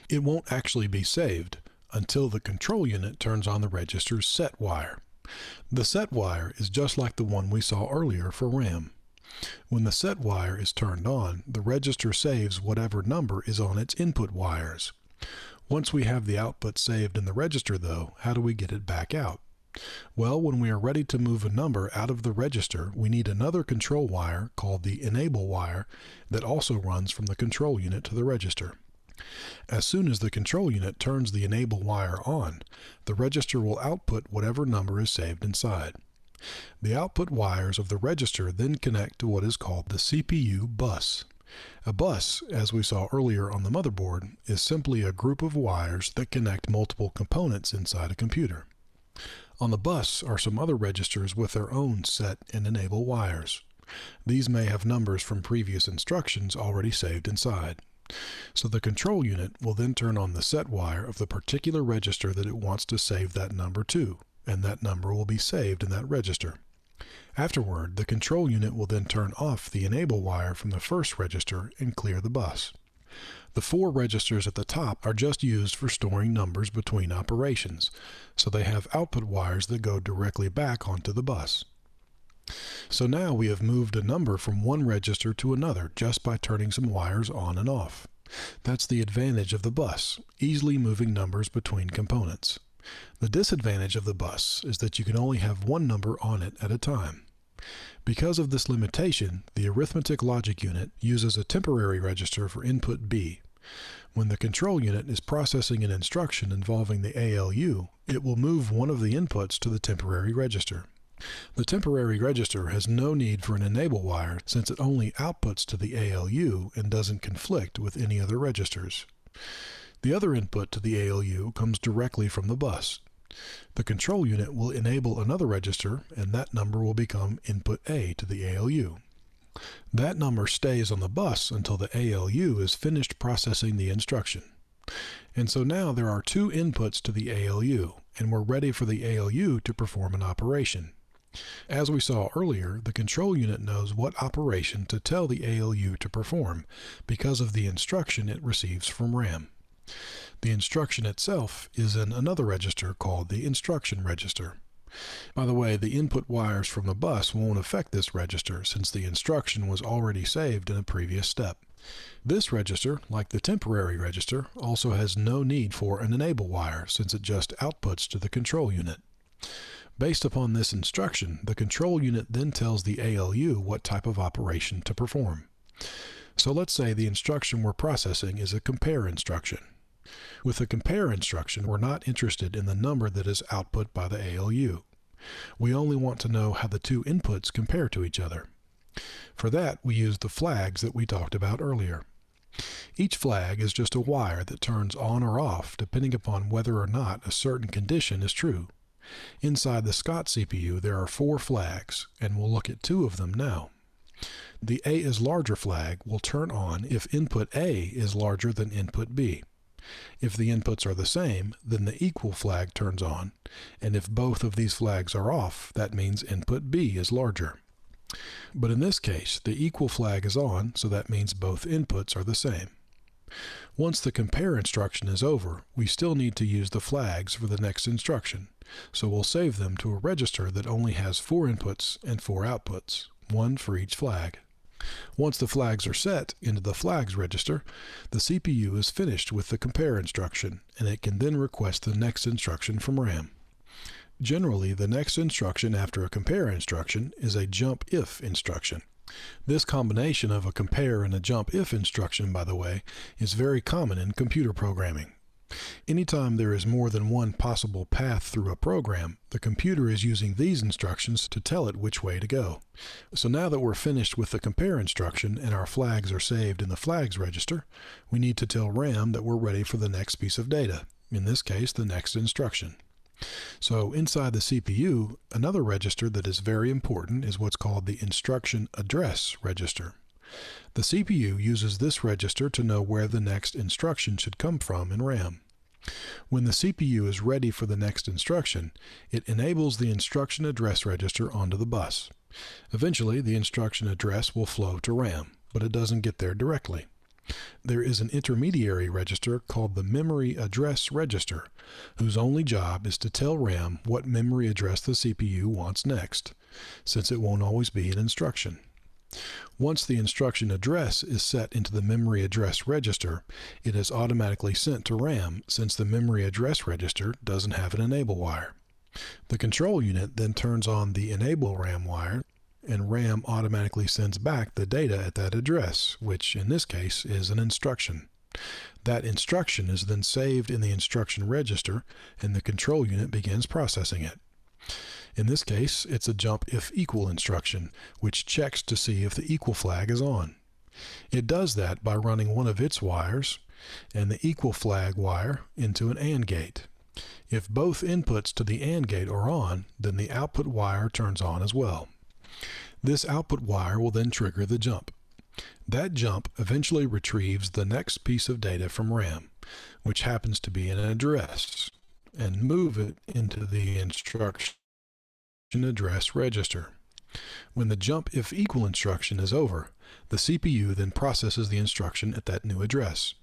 Speaker 4: it won't actually be saved until the control unit turns on the register's set wire. The set wire is just like the one we saw earlier for RAM. When the set wire is turned on, the register saves whatever number is on its input wires. Once we have the output saved in the register, though, how do we get it back out? Well, when we are ready to move a number out of the register, we need another control wire called the enable wire that also runs from the control unit to the register. As soon as the control unit turns the enable wire on, the register will output whatever number is saved inside. The output wires of the register then connect to what is called the CPU bus. A bus, as we saw earlier on the motherboard, is simply a group of wires that connect multiple components inside a computer. On the bus are some other registers with their own set and enable wires. These may have numbers from previous instructions already saved inside. So the control unit will then turn on the set wire of the particular register that it wants to save that number to, and that number will be saved in that register. Afterward, the control unit will then turn off the enable wire from the first register and clear the bus. The 4 registers at the top are just used for storing numbers between operations, so they have output wires that go directly back onto the bus. So now we have moved a number from one register to another just by turning some wires on and off. That's the advantage of the bus, easily moving numbers between components. The disadvantage of the bus is that you can only have one number on it at a time. Because of this limitation, the arithmetic logic unit uses a temporary register for input B. When the control unit is processing an instruction involving the ALU, it will move one of the inputs to the temporary register. The temporary register has no need for an enable wire since it only outputs to the ALU and doesn't conflict with any other registers. The other input to the ALU comes directly from the bus. The control unit will enable another register, and that number will become input A to the ALU. That number stays on the bus until the ALU is finished processing the instruction. And so now there are two inputs to the ALU, and we're ready for the ALU to perform an operation. As we saw earlier, the control unit knows what operation to tell the ALU to perform because of the instruction it receives from RAM. The instruction itself is in another register called the instruction register. By the way, the input wires from the bus won't affect this register since the instruction was already saved in a previous step. This register, like the temporary register, also has no need for an enable wire since it just outputs to the control unit. Based upon this instruction, the control unit then tells the ALU what type of operation to perform. So let's say the instruction we're processing is a compare instruction. With the compare instruction, we're not interested in the number that is output by the ALU. We only want to know how the two inputs compare to each other. For that, we use the flags that we talked about earlier. Each flag is just a wire that turns on or off depending upon whether or not a certain condition is true. Inside the Scott CPU, there are 4 flags, and we'll look at 2 of them now. The A is larger flag will turn on if input A is larger than input B. If the inputs are the same, then the equal flag turns on, and if both of these flags are off, that means input B is larger. But in this case, the equal flag is on, so that means both inputs are the same. Once the compare instruction is over, we still need to use the flags for the next instruction, so we'll save them to a register that only has 4 inputs and 4 outputs, 1 for each flag. Once the flags are set into the flags register, the CPU is finished with the compare instruction, and it can then request the next instruction from RAM. Generally, the next instruction after a compare instruction is a jump if instruction. This combination of a compare and a jump if instruction, by the way, is very common in computer programming. Anytime there is more than one possible path through a program, the computer is using these instructions to tell it which way to go. So now that we're finished with the compare instruction and our flags are saved in the flags register, we need to tell RAM that we're ready for the next piece of data, in this case the next instruction. So inside the CPU, another register that is very important is what's called the instruction address register. The CPU uses this register to know where the next instruction should come from in RAM. When the CPU is ready for the next instruction, it enables the instruction address register onto the bus. Eventually, the instruction address will flow to RAM, but it doesn't get there directly. There is an intermediary register called the memory address register, whose only job is to tell RAM what memory address the CPU wants next, since it won't always be an instruction. Once the instruction address is set into the memory address register, it is automatically sent to RAM since the memory address register doesn't have an enable wire. The control unit then turns on the enable RAM wire, and RAM automatically sends back the data at that address, which in this case is an instruction. That instruction is then saved in the instruction register, and the control unit begins processing it. In this case, it's a jump if equal instruction, which checks to see if the equal flag is on. It does that by running one of its wires and the equal flag wire into an AND gate. If both inputs to the AND gate are on, then the output wire turns on as well. This output wire will then trigger the jump. That jump eventually retrieves the next piece of data from RAM, which happens to be an address, and move it into the instruction address register. When the jump if equal instruction is over, the CPU then processes the instruction at that new address.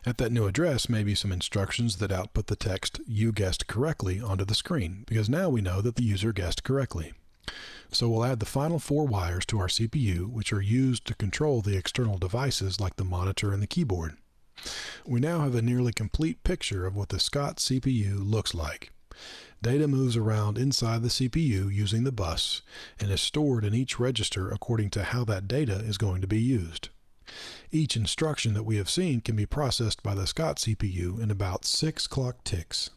Speaker 4: At that new address may be some instructions that output the text "you guessed correctly" onto the screen, because now we know that the user guessed correctly. So we'll add the final 4 wires to our CPU, which are used to control the external devices like the monitor and the keyboard. We now have a nearly complete picture of what the Scott CPU looks like. Data moves around inside the CPU using the bus and is stored in each register according to how that data is going to be used. Each instruction that we have seen can be processed by the Scott CPU in about 6 clock ticks.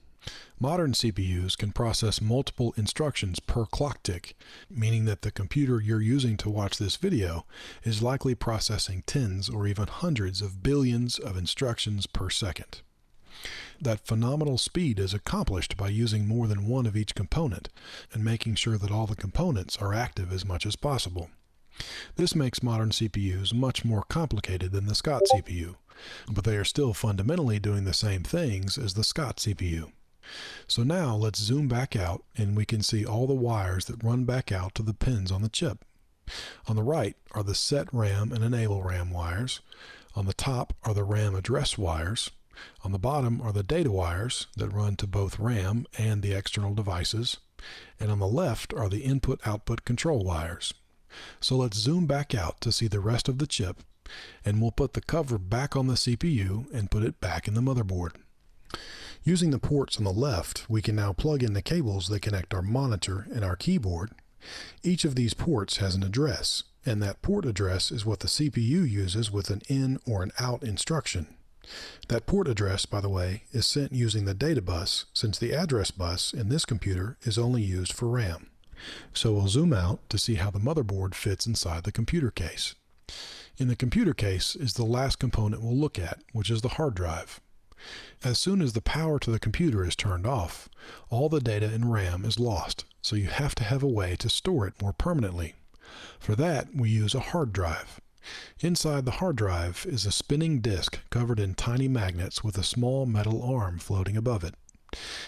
Speaker 4: Modern CPUs can process multiple instructions per clock tick, meaning that the computer you're using to watch this video is likely processing tens or even hundreds of billions of instructions per second. That phenomenal speed is accomplished by using more than one of each component and making sure that all the components are active as much as possible. This makes modern CPUs much more complicated than the Scott CPU, but they are still fundamentally doing the same things as the Scott CPU. So now let's zoom back out and we can see all the wires that run back out to the pins on the chip. On the right are the set RAM and enable RAM wires. On the top are the RAM address wires. On the bottom are the data wires that run to both RAM and the external devices. And on the left are the input-output control wires. So let's zoom back out to see the rest of the chip, and we'll put the cover back on the CPU and put it back in the motherboard. Using the ports on the left, we can now plug in the cables that connect our monitor and our keyboard. Each of these ports has an address, and that port address is what the CPU uses with an in or an out instruction. That port address, by the way, is sent using the data bus, since the address bus in this computer is only used for RAM. So we'll zoom out to see how the motherboard fits inside the computer case. In the computer case is the last component we'll look at, which is the hard drive. As soon as the power to the computer is turned off, all the data in RAM is lost, so you have to have a way to store it more permanently. For that, we use a hard drive. Inside the hard drive is a spinning disk covered in tiny magnets with a small metal arm floating above it.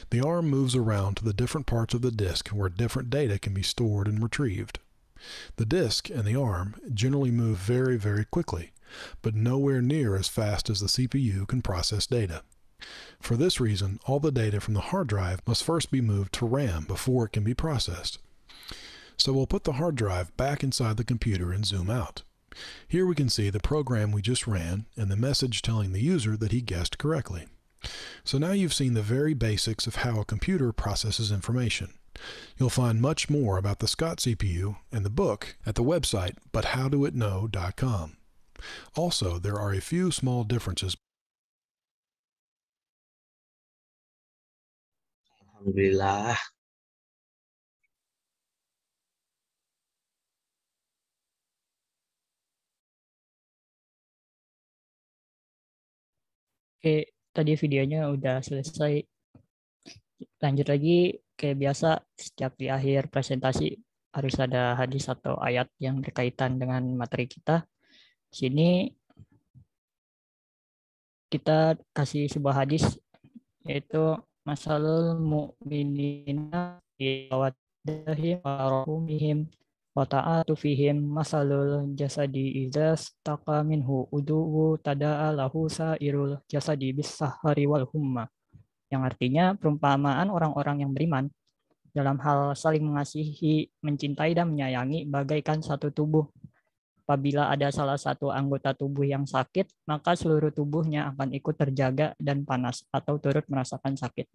Speaker 4: The arm moves around to the different parts of the disk where different data can be stored and retrieved. The disk and the arm generally move very, very quickly, but nowhere near as fast as the CPU can process data. For this reason, all the data from the hard drive must first be moved to RAM before it can be processed. So we'll put the hard drive back inside the computer and zoom out. Here we can see the program we just ran and the message telling the user that he guessed correctly. So now you've seen the very basics of how a computer processes information. You'll find much more about the Scott CPU and the book at the website buthowdoitknow.com. Also, there are a few small differences.
Speaker 5: Alhamdulillah.
Speaker 1: Oke, tadi videonya udah selesai. Lanjut lagi, kayak biasa setiap di akhir presentasi harus ada hadis atau ayat yang berkaitan dengan materi kita. Sini kita kasih sebuah hadis, yaitu masalul mu'minina fi tawaddihim wa rahumihim wa ta'atu fihim masalul jasadi idza staqa minhu uduwu tada'a lahu sairul jasadi bis-sahari wal humma. Yang artinya perumpamaan orang-orang yang beriman dalam hal saling mengasihi, mencintai dan menyayangi bagaikan satu tubuh. Apabila ada salah satu anggota tubuh yang sakit, maka seluruh tubuhnya akan ikut terjaga dan panas atau turut merasakan sakit.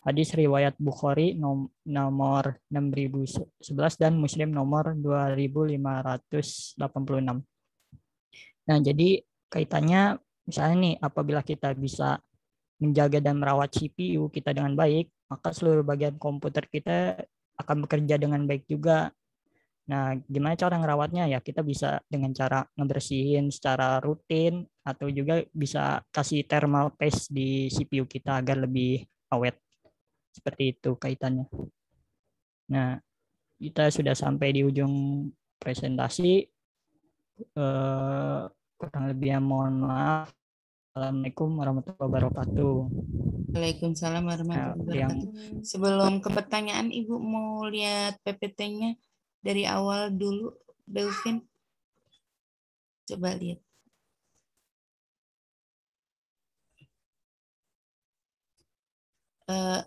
Speaker 1: Hadis riwayat Bukhari nomor 6011 dan Muslim nomor 2586. Nah, jadi kaitannya misalnya nih, apabila kita bisa menjaga dan merawat CPU kita dengan baik, maka seluruh bagian komputer kita akan bekerja dengan baik juga. Nah, gimana cara ngerawatnya? Ya, kita bisa dengan cara ngebersihin secara rutin atau juga bisa kasih thermal paste di CPU kita agar lebih awet. Seperti itu kaitannya. Nah, kita sudah sampai di ujung presentasi. Kurang lebihnya mohon maaf. Assalamualaikum warahmatullahi wabarakatuh.
Speaker 3: Waalaikumsalam warahmatullahi wabarakatuh. Sebelum ke pertanyaan, Ibu mau lihat PPT-nya dari awal dulu, Belvin. Coba lihat.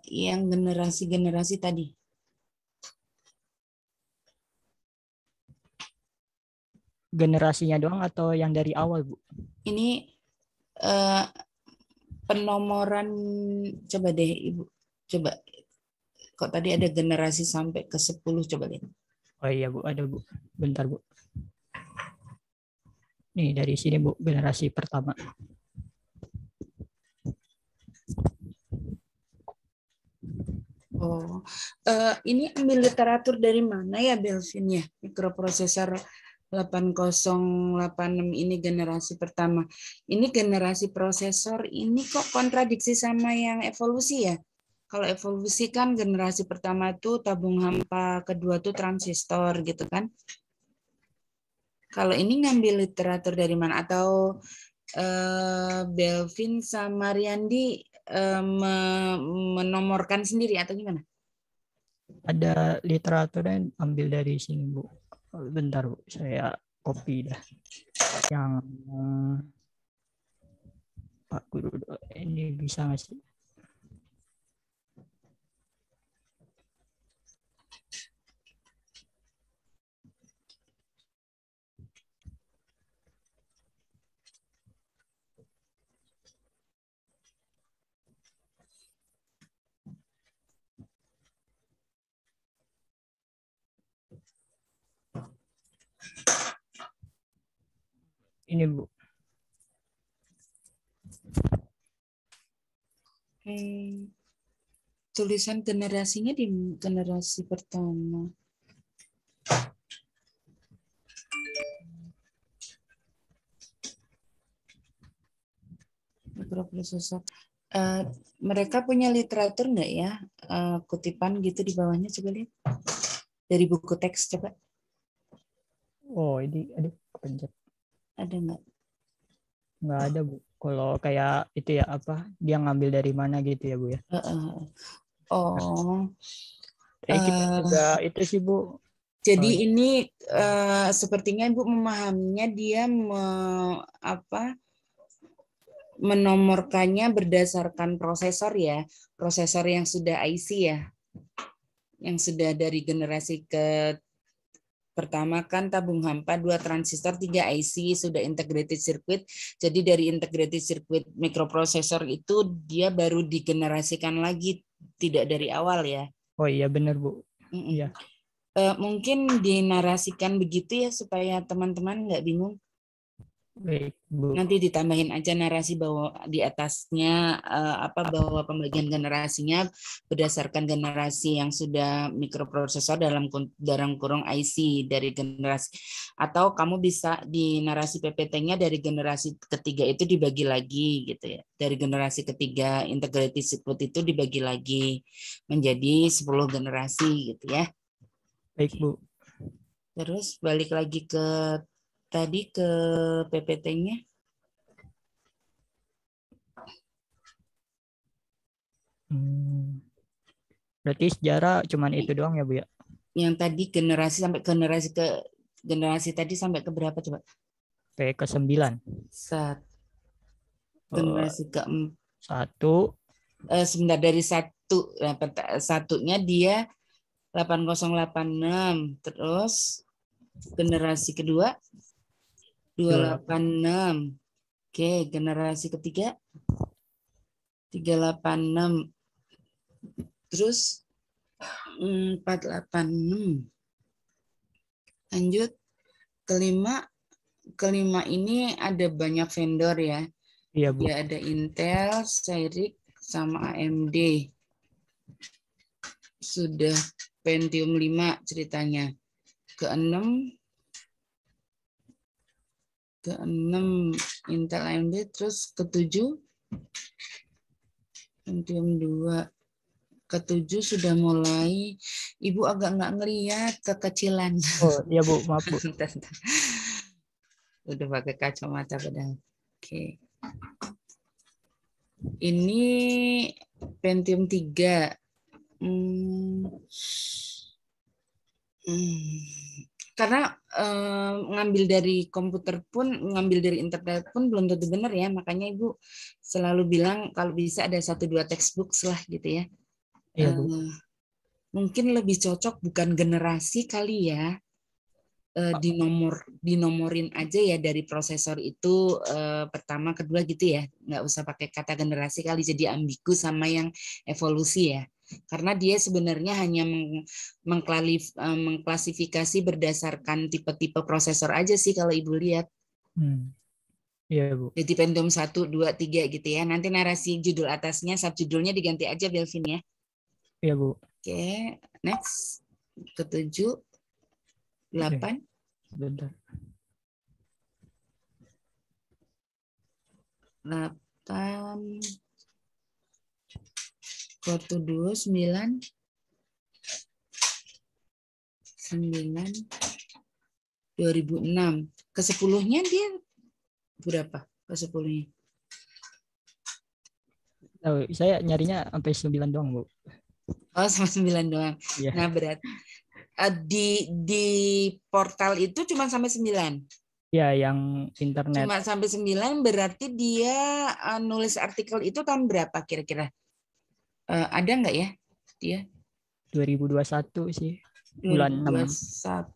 Speaker 3: Yang generasi-generasi tadi.
Speaker 1: Generasinya doang atau yang dari awal, Bu?
Speaker 3: Ini penomoran, coba deh Ibu. Coba. Kok tadi ada generasi sampai ke 10, coba lihat.
Speaker 1: Oh iya, Bu, ada, Bu. Bentar, Bu. Nih, dari sini, Bu, generasi pertama.
Speaker 3: Oh, ini ambil literatur dari mana ya, Belvin ya? Mikroprosesor 8086 ini generasi pertama. Ini generasi prosesor, ini kok kontradiksi sama yang evolusi ya? Kalau evolusi kan generasi pertama itu tabung hampa, kedua tuh transistor gitu kan? Kalau ini ngambil literatur dari mana? Atau Belvin sama Riyandi menomorkan sendiri atau gimana?
Speaker 1: Ada literaturnya ambil dari sini, Bu. Bentar, Bu. Saya copy dah. Yang Pak Guru, ini bisa nggak sih? Ini, Bu.
Speaker 3: Tulisan generasinya di generasi pertama. Mikroprosesor. Mereka punya literatur nggak ya? Kutipan gitu di bawahnya, coba lihat. Dari buku teks, coba.
Speaker 1: Oh, ini aduh kepencet.
Speaker 3: Ada nggak?
Speaker 1: Nggak ada, Bu. Kalau kayak itu ya apa? Dia ngambil dari mana gitu ya, Bu ya?
Speaker 3: Oh.
Speaker 1: Kita juga itu sih, Bu.
Speaker 3: Jadi ini sepertinya Ibu memahaminya dia menomorkannya berdasarkan prosesor ya, prosesor yang sudah IC ya, yang sudah dari generasi ke pertama kan tabung hampa, 2 transistor, 3 IC, sudah integrated circuit. Jadi dari integrated circuit mikroprosesor itu dia baru digenerasikan lagi, tidak dari awal ya.
Speaker 1: Oh iya benar, Bu. Iya.
Speaker 3: Mungkin dinarasikan begitu ya supaya teman-teman nggak bingung.
Speaker 1: Baik, Bu.
Speaker 3: Nanti ditambahin aja narasi bahwa di atasnya bahwa pembagian generasinya berdasarkan generasi yang sudah mikroprosesor dalam kurung IC dari generasi, atau kamu bisa di narasi PPT-nya dari generasi ketiga itu dibagi lagi gitu ya. Dari generasi ketiga integrated circuit itu dibagi lagi menjadi 10 generasi gitu ya.
Speaker 1: Baik, Bu.
Speaker 3: Terus balik lagi ke tadi ke PPT-nya.
Speaker 1: Berarti sejarah cuman itu doang ya, Bu ya?
Speaker 3: Yang tadi generasi sampai generasi tadi sampai ke berapa coba?
Speaker 1: Ke-9.
Speaker 3: Generasi
Speaker 1: ke-1.
Speaker 3: Sebentar dari 1. Satunya dia 8086. Terus generasi kedua 286. Oke, generasi ketiga 386. Terus 486. Lanjut kelima ini ada banyak vendor ya.
Speaker 1: Iya, Bu.
Speaker 3: Dia ada Intel, Cyrix, sama AMD. Sudah Pentium 5 ceritanya. Ke-6 Intel AMD, terus ke-7 Pentium 2. Ke-7 sudah mulai, Ibu agak nggak ngelihat kekecilan.
Speaker 1: Oh iya, Bu, maaf, Bu.
Speaker 3: Udah pakai kacamata padahal. Oke. Ini Pentium 3. Karena ngambil dari komputer pun, ngambil dari internet pun belum tentu benar ya. Makanya Ibu selalu bilang kalau bisa ada 1-2 textbook lah gitu ya.
Speaker 1: Iya, Bu.
Speaker 3: Mungkin lebih cocok bukan generasi kali ya. Dinomorin aja ya dari prosesor itu pertama, kedua gitu ya. Nggak usah pakai kata generasi kali, jadi ambigu sama yang evolusi ya. Karena dia sebenarnya hanya mengklasifikasi berdasarkan tipe-tipe prosesor aja sih kalau Ibu lihat.
Speaker 1: Iya, Bu.
Speaker 3: Jadi Pentium 1, 2, 3 gitu ya. Nanti narasi judul atasnya, subjudulnya diganti aja Belvin ya.
Speaker 1: Iya, Bu.
Speaker 3: Oke, next. Ke-7, 8.
Speaker 1: Bentar.
Speaker 3: 8 Goto 2 9 2006. Ke 10-nya dia berapa? Ke 10-nya.
Speaker 1: Oh, saya nyarinya sampai 9 doang, Bu.
Speaker 3: Oh, sama 9 doang.
Speaker 1: Iya.
Speaker 3: Nah, berat. Di portal itu cuma sampai 9.
Speaker 1: Ya, yang internet.
Speaker 3: Cuma sampai 9 berarti dia nulis artikel itu tahun berapa kira-kira? Ada nggak ya dia?
Speaker 1: 2021 sih. Bulan 6.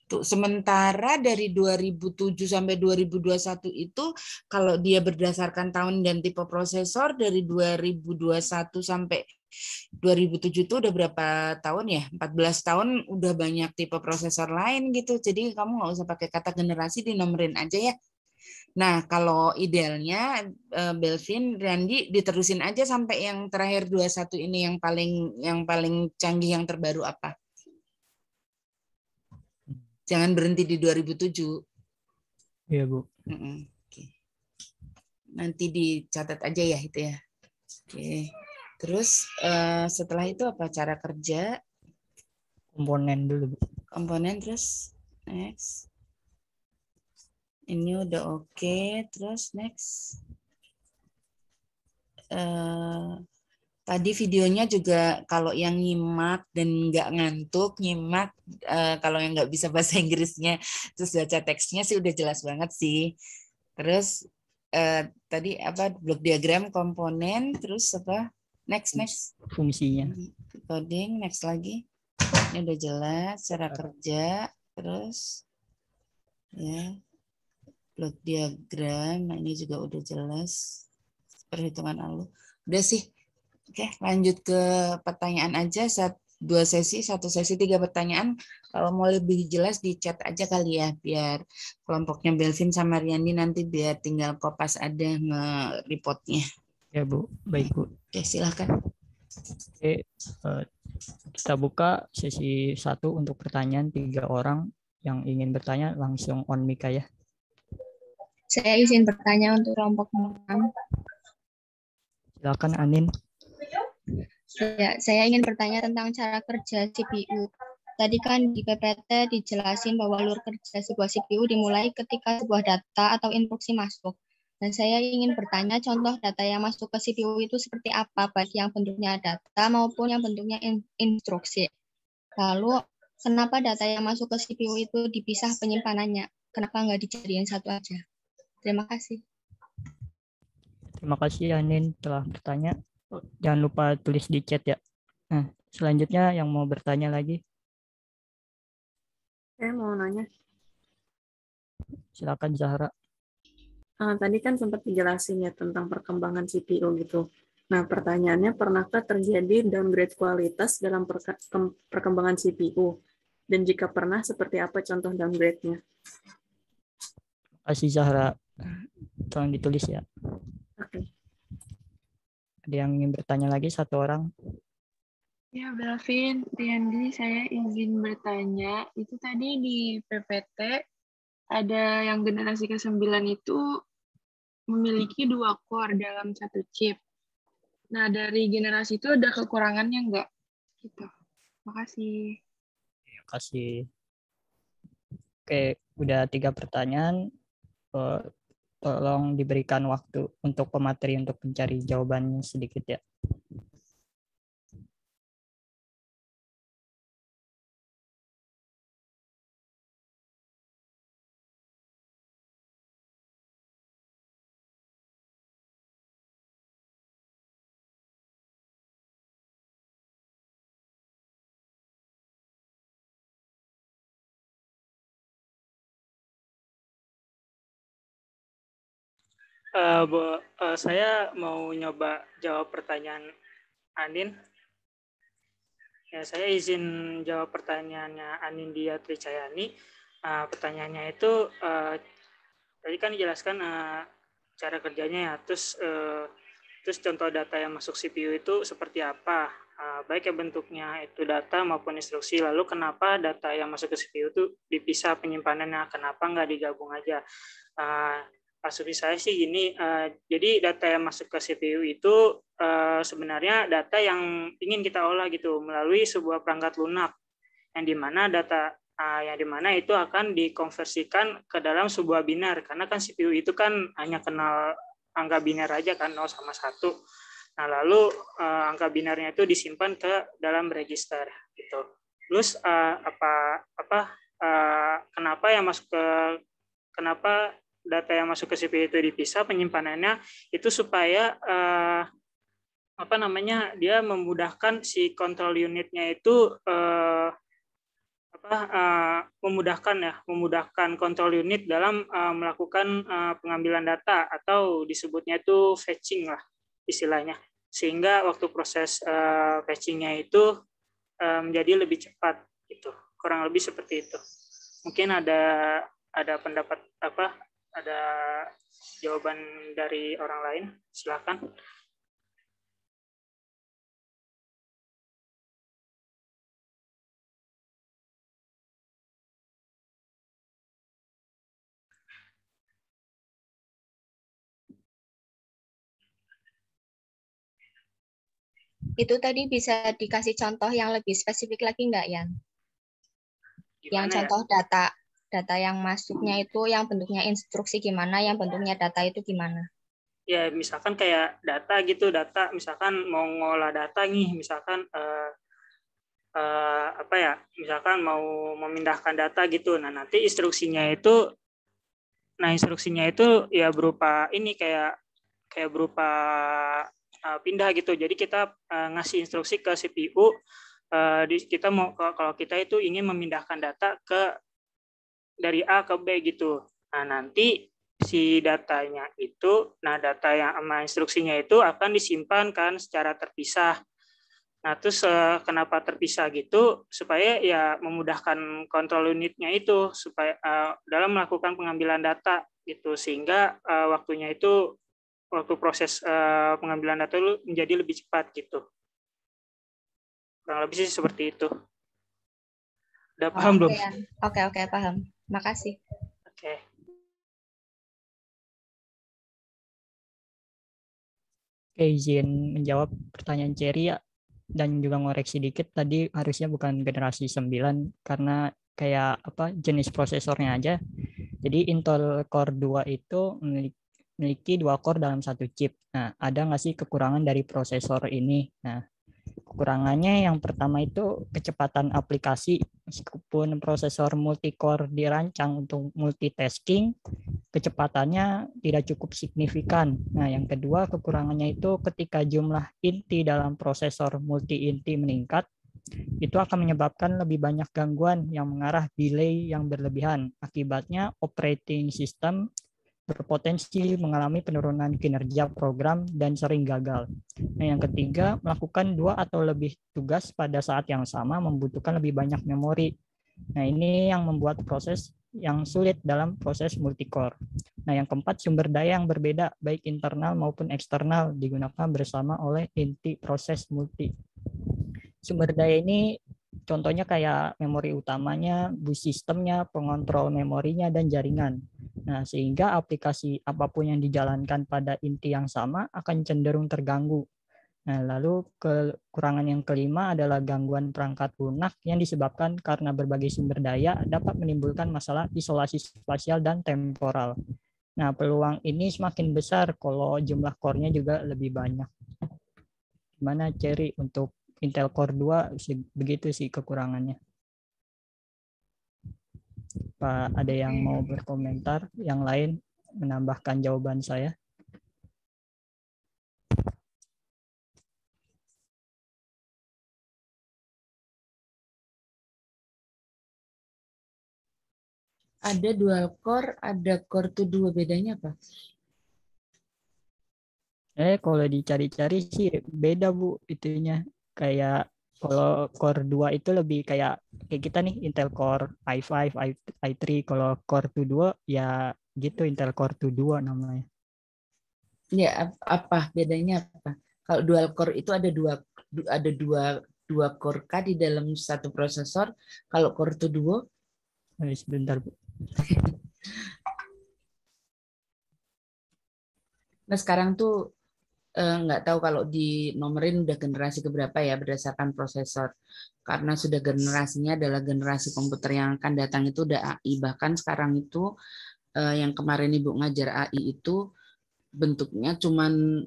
Speaker 3: 2021. Sementara dari 2007 sampai 2021 itu kalau dia berdasarkan tahun dan tipe prosesor dari 2021 sampai 2007 itu udah berapa tahun ya? 14 tahun udah banyak tipe prosesor lain gitu. Jadi kamu nggak usah pakai kata generasi, dinomorin aja ya. Nah, kalau idealnya Belvin, Randy diterusin aja sampai yang terakhir 21 ini yang paling canggih, yang terbaru apa? Jangan berhenti di 2007.
Speaker 1: Iya, Bu.
Speaker 3: Oke. Nanti dicatat aja ya itu ya. Oke. Terus setelah itu apa cara kerja?
Speaker 1: Komponen dulu, Bu.
Speaker 3: Komponen, terus next. Ini udah oke. Terus next. Tadi videonya juga kalau yang nyimak dan nggak ngantuk, nyimak kalau yang nggak bisa bahasa Inggrisnya terus baca teksnya sih udah jelas banget sih. Terus tadi apa, blok diagram, komponen, terus apa? Next.
Speaker 1: Fungsinya.
Speaker 3: Coding, next lagi. Ini udah jelas cara kerja, terus ya blok diagram. Nah, ini juga udah jelas. Perhitungan alur. Udah sih. Oke, lanjut ke pertanyaan aja. 2 sesi, 1 sesi 3 pertanyaan. Kalau mau lebih jelas di chat aja kali ya, biar kelompoknya Belvin sama Riyandi nanti biar tinggal kopas ada nge-reportnya.
Speaker 1: Ya, Bu. Baik, Bu.
Speaker 3: Oke, silahkan.
Speaker 1: Oke, kita buka sesi 1 untuk pertanyaan 3 orang. Yang ingin bertanya langsung on mic ya.
Speaker 5: Saya izin bertanya untuk kelompok 6.
Speaker 1: Silakan Anin.
Speaker 5: Ya, saya ingin bertanya tentang cara kerja CPU. Tadi kan di PPT dijelasin bahwa alur kerja sebuah CPU dimulai ketika sebuah data atau instruksi masuk. Dan saya ingin bertanya contoh data yang masuk ke CPU itu seperti apa, baik yang bentuknya data maupun yang bentuknya instruksi. Lalu, kenapa data yang masuk ke CPU itu dipisah penyimpanannya? Kenapa nggak dijadiin satu aja? Terima kasih.
Speaker 1: Terima kasih Anin telah bertanya. Jangan lupa tulis di chat ya. Nah, selanjutnya yang mau bertanya lagi.
Speaker 6: Saya mau nanya.
Speaker 1: Silakan Zahra.
Speaker 6: Tadi kan sempat dijelasin ya tentang perkembangan CPU gitu. Nah, pertanyaannya, pernahkah terjadi downgrade kualitas dalam perkembangan CPU? Dan jika pernah, seperti apa contoh downgrade-nya?
Speaker 1: Terima kasih Zahra. Tolong ditulis ya.
Speaker 6: Oke.
Speaker 5: Ada yang ingin bertanya lagi, satu orang?
Speaker 7: Ya, Belvin, Riyandi, saya izin bertanya. Itu tadi di PPT ada yang generasi ke-9 itu memiliki 2 core dalam satu chip. Nah, dari generasi itu ada kekurangannya nggak? Gitu. Makasih.
Speaker 1: Terima kasih. Oke, udah 3 pertanyaan. Tolong diberikan waktu untuk pemateri untuk mencari jawabannya sedikit ya.
Speaker 2: Saya mau nyoba jawab pertanyaan Anin. Ya, saya izin jawab pertanyaannya Anindya Tricayani. Pertanyaannya itu tadi kan dijelaskan cara kerjanya ya. Terus contoh data yang masuk CPU itu seperti apa? Baik ya bentuknya itu data maupun instruksi. Lalu kenapa data yang masuk ke CPU itu dipisah penyimpanannya? Kenapa nggak digabung aja? asumsi saya sih gini, jadi data yang masuk ke CPU itu sebenarnya data yang ingin kita olah gitu melalui sebuah perangkat lunak, yang dimana itu akan dikonversikan ke dalam sebuah biner, karena kan CPU itu kan hanya kenal angka biner aja kan, 0 sama 1. Nah, lalu angka binarnya itu disimpan ke dalam register gitu. Terus kenapa data yang masuk ke CPU itu dipisah penyimpanannya itu supaya dia memudahkan si control unitnya itu memudahkan control unit dalam melakukan pengambilan data, atau disebutnya itu fetching lah istilahnya, sehingga waktu proses fetchingnya itu menjadi lebih cepat gitu, kurang lebih seperti itu. Mungkin ada pendapat ada jawaban dari orang lain, silakan.
Speaker 5: Itu tadi bisa dikasih contoh yang lebih spesifik lagi nggak, Yan? Yang contoh data yang masuknya itu yang bentuknya instruksi gimana, yang bentuknya data itu gimana?
Speaker 2: Ya, misalkan kayak data gitu, misalkan mau ngolah data nih, misalkan misalkan mau memindahkan data gitu. Nah, nanti instruksinya itu ya berupa ini kayak berupa pindah gitu. Jadi kita ngasih instruksi ke CPU, kalau kita itu ingin memindahkan data dari A ke B gitu. Nah, nanti si datanya itu, data yang sama instruksinya itu akan disimpan kan secara terpisah. Nah, terus kenapa terpisah gitu? Supaya ya memudahkan kontrol unitnya itu supaya dalam melakukan pengambilan data gitu, sehingga waktu proses pengambilan data itu menjadi lebih cepat gitu. Kurang lebih sih seperti itu. Udah paham belum?
Speaker 5: Oke, paham. Makasih.
Speaker 2: Oke.
Speaker 1: Izin menjawab pertanyaan Cherry ya, dan juga ngoreksi dikit, tadi harusnya bukan generasi 9 karena kayak jenis prosesornya aja. Jadi Intel Core 2 itu memiliki 2 core dalam satu chip. Nah, ada nggak sih kekurangan dari prosesor ini? Nah, kekurangannya yang pertama itu kecepatan aplikasi. Meskipun prosesor multi-core dirancang untuk multitasking, kecepatannya tidak cukup signifikan. Nah, yang kedua kekurangannya itu ketika jumlah inti dalam prosesor multi-inti meningkat, itu akan menyebabkan lebih banyak gangguan yang mengarah delay yang berlebihan. Akibatnya operating system berpotensi mengalami penurunan kinerja program dan sering gagal. Nah, yang ketiga, melakukan 2 atau lebih tugas pada saat yang sama membutuhkan lebih banyak memori. Nah, ini yang membuat proses yang sulit dalam proses multicore. Nah, yang keempat, sumber daya yang berbeda, baik internal maupun eksternal, digunakan bersama oleh inti proses multi. Sumber daya ini contohnya kayak memori utamanya, bus sistemnya, pengontrol memorinya, dan jaringan. Nah, sehingga aplikasi apapun yang dijalankan pada inti yang sama akan cenderung terganggu. Nah, lalu kekurangan yang kelima adalah gangguan perangkat lunak yang disebabkan karena berbagai sumber daya dapat menimbulkan masalah isolasi spasial dan temporal. Nah, peluang ini semakin besar kalau jumlah core-nya juga lebih banyak. Gimana, Cherry, untuk Intel Core 2 begitu sih kekurangannya. Pak, ada yang mau berkomentar? Yang lain menambahkan jawaban saya?
Speaker 3: Ada dual core, ada core to 2, bedanya apa?
Speaker 1: Kalau dicari-cari sih beda, Bu, itunya. Kayak kalau Core 2 itu lebih kayak kita nih Intel Core i5, i3. Kalau Core 2 ya gitu Intel Core 2 namanya.
Speaker 3: Ya, apa bedanya apa? Kalau dual core itu ada dua core K di dalam satu prosesor. Kalau Core to 2?
Speaker 1: Sebentar, Bu.
Speaker 3: Nah sekarang tuh nggak tahu kalau di nomorin udah generasi keberapa ya berdasarkan prosesor. Karena sudah generasinya adalah generasi komputer yang akan datang itu udah AI. Bahkan sekarang itu yang kemarin Ibu ngajar AI itu bentuknya cuman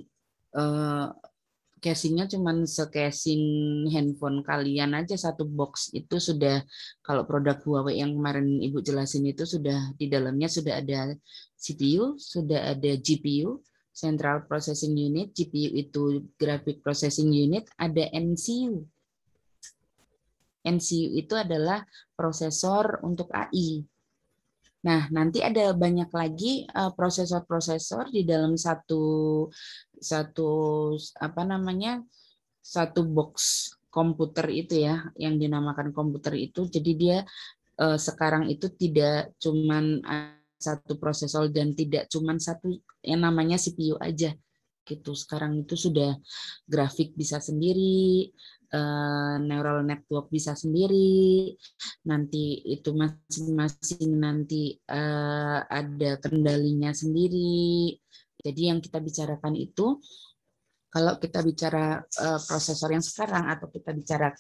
Speaker 3: casingnya cuman se-casing handphone kalian aja, satu box itu sudah. Kalau produk Huawei yang kemarin Ibu jelasin itu sudah di dalamnya sudah ada CPU, sudah ada GPU, Central Processing Unit, GPU itu Graphic Processing Unit, ada NCU. NCU itu adalah prosesor untuk AI. Nah, nanti ada banyak lagi prosesor-prosesor di dalam satu satu box komputer itu ya, yang dinamakan komputer itu. Jadi dia sekarang itu tidak cuman satu prosesor dan tidak cuman satu yang namanya CPU aja gitu. Sekarang itu sudah grafik bisa sendiri, neural network bisa sendiri, nanti itu masing-masing nanti ada kendalinya sendiri. Jadi yang kita bicarakan itu kalau kita bicara prosesor yang sekarang atau kita bicara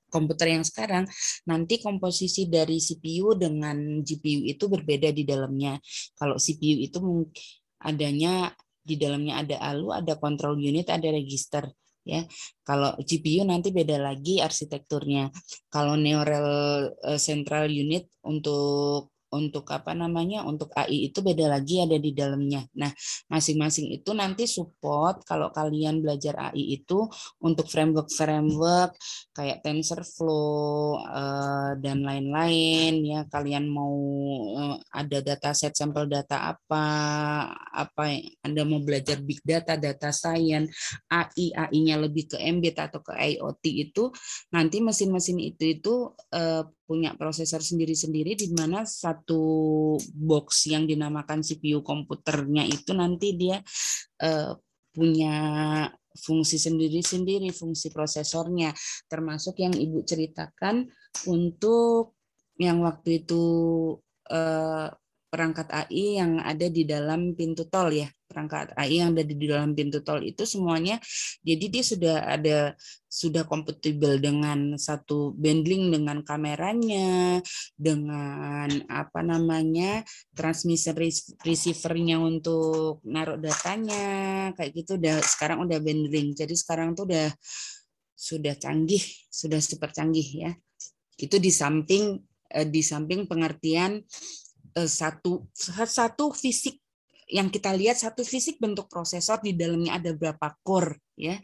Speaker 3: komputer yang sekarang, nanti komposisi dari CPU dengan GPU itu berbeda di dalamnya. Kalau CPU itu adanya di dalamnya ada ALU, ada control unit, ada register. Ya, kalau GPU nanti beda lagi arsitekturnya. Kalau neural central unit untuk untuk AI itu beda lagi ada di dalamnya. Nah, masing-masing itu nanti support kalau kalian belajar AI itu untuk framework kayak TensorFlow dan lain-lain ya. Kalian mau ada dataset sampel data apa Anda mau belajar big data, data science, AI-nya lebih ke embedded atau ke IoT itu nanti mesin-mesin itu punya prosesor sendiri-sendiri di mana satu box yang dinamakan CPU komputernya itu nanti dia punya fungsi sendiri-sendiri, fungsi prosesornya, termasuk yang Ibu ceritakan untuk yang waktu itu perangkat AI yang ada di dalam pintu tol ya, perangkat AI yang ada di dalam pintu tol itu semuanya, jadi dia sudah kompatibel dengan satu bundling dengan kameranya, dengan transmitter receivernya untuk naruh datanya, kayak gitu sekarang udah bundling. Jadi sekarang tuh sudah canggih, sudah super canggih ya. Itu di samping pengertian satu fisik yang kita lihat, satu fisik bentuk prosesor di dalamnya ada berapa core ya.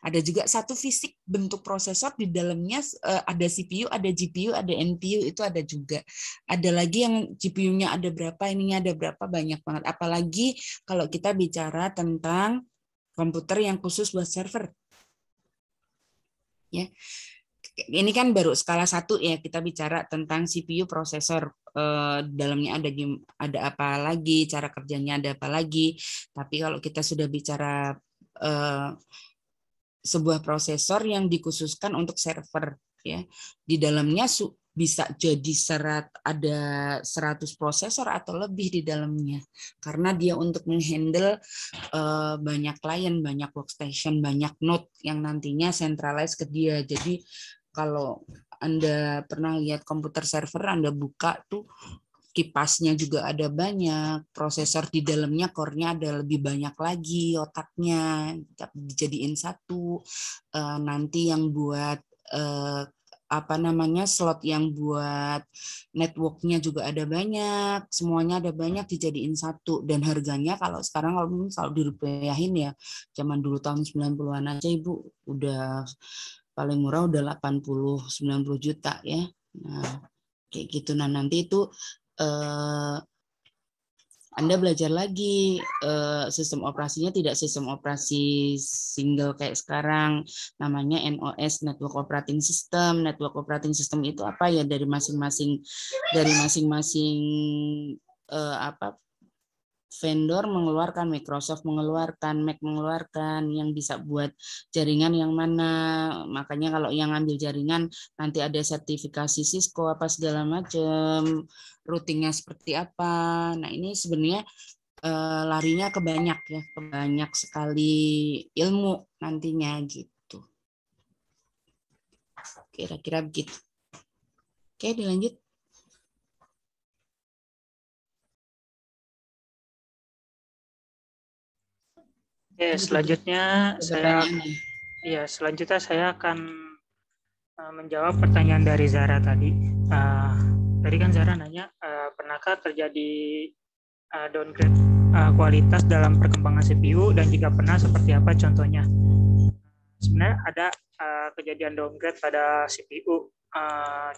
Speaker 3: Ada juga satu fisik bentuk prosesor di dalamnya ada CPU, ada GPU, ada NPU, itu ada juga. Ada lagi yang GPU-nya ada berapa, ininya ada berapa, banyak banget. Apalagi kalau kita bicara tentang komputer yang khusus buat server. Ya. Ini kan baru skala 1 ya, kita bicara tentang CPU prosesor, dalamnya ada apa lagi, cara kerjanya ada apa lagi. Tapi kalau kita sudah bicara sebuah prosesor yang dikhususkan untuk server ya, di dalamnya bisa jadi ada 100 prosesor atau lebih di dalamnya, karena dia untuk menghandle banyak klien, banyak workstation, banyak node yang nantinya centralized ke dia. Jadi kalau Anda pernah lihat komputer server, Anda buka tuh kipasnya juga ada banyak, prosesor di dalamnya, core-nya ada lebih banyak lagi, otaknya dijadiin satu. Nanti yang buat slot yang buat networknya juga ada banyak, semuanya ada banyak dijadiin satu. Dan harganya kalau sekarang kalau dirupiahin ya, zaman dulu tahun 90-an aja Ibu udah paling murah udah 80-90 juta ya. Nah, kayak gitu. Nah, nanti itu Anda belajar lagi sistem operasinya tidak sistem operasi single kayak sekarang, namanya NOS, Network Operating System. Network Operating System itu apa ya, dari masing-masing vendor mengeluarkan, Microsoft mengeluarkan, Mac mengeluarkan, yang bisa buat jaringan yang mana. Makanya kalau yang ambil jaringan nanti ada sertifikasi Cisco apa segala macam, routingnya seperti apa. Nah ini sebenarnya larinya ke banyak sekali ilmu nantinya gitu. Kira-kira begitu. Oke, dilanjut.
Speaker 2: Oke, selanjutnya saya akan menjawab pertanyaan dari Zara tadi. Tadi kan Zara nanya, pernahkah terjadi downgrade kualitas dalam perkembangan CPU, dan jika pernah seperti apa contohnya? Sebenarnya ada kejadian downgrade pada CPU.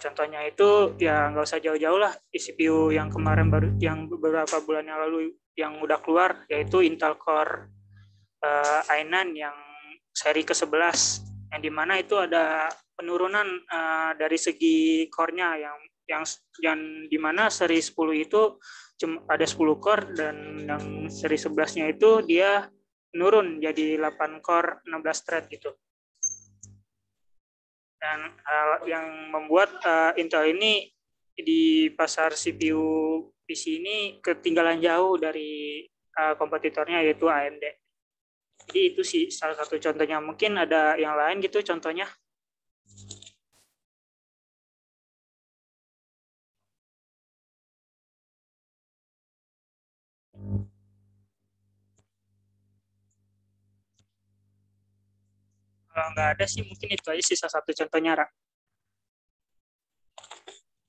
Speaker 2: Contohnya itu ya nggak usah jauh-jauh lah, di CPU yang kemarin yang beberapa bulan yang lalu yang udah keluar, yaitu Intel Core i9 yang seri ke-11, yang dimana itu ada penurunan dari segi core-nya yang dimana seri 10 itu cuma ada 10 core, dan yang seri 11-nya itu dia menurun jadi 8 core 16 thread gitu. Dan yang membuat Intel ini di pasar CPU PC ini ketinggalan jauh dari kompetitornya, yaitu AMD. Jadi itu sih salah satu contohnya. Mungkin ada yang lain gitu contohnya. Kalau nggak ada sih mungkin itu aja sih salah satu contohnya, Ra.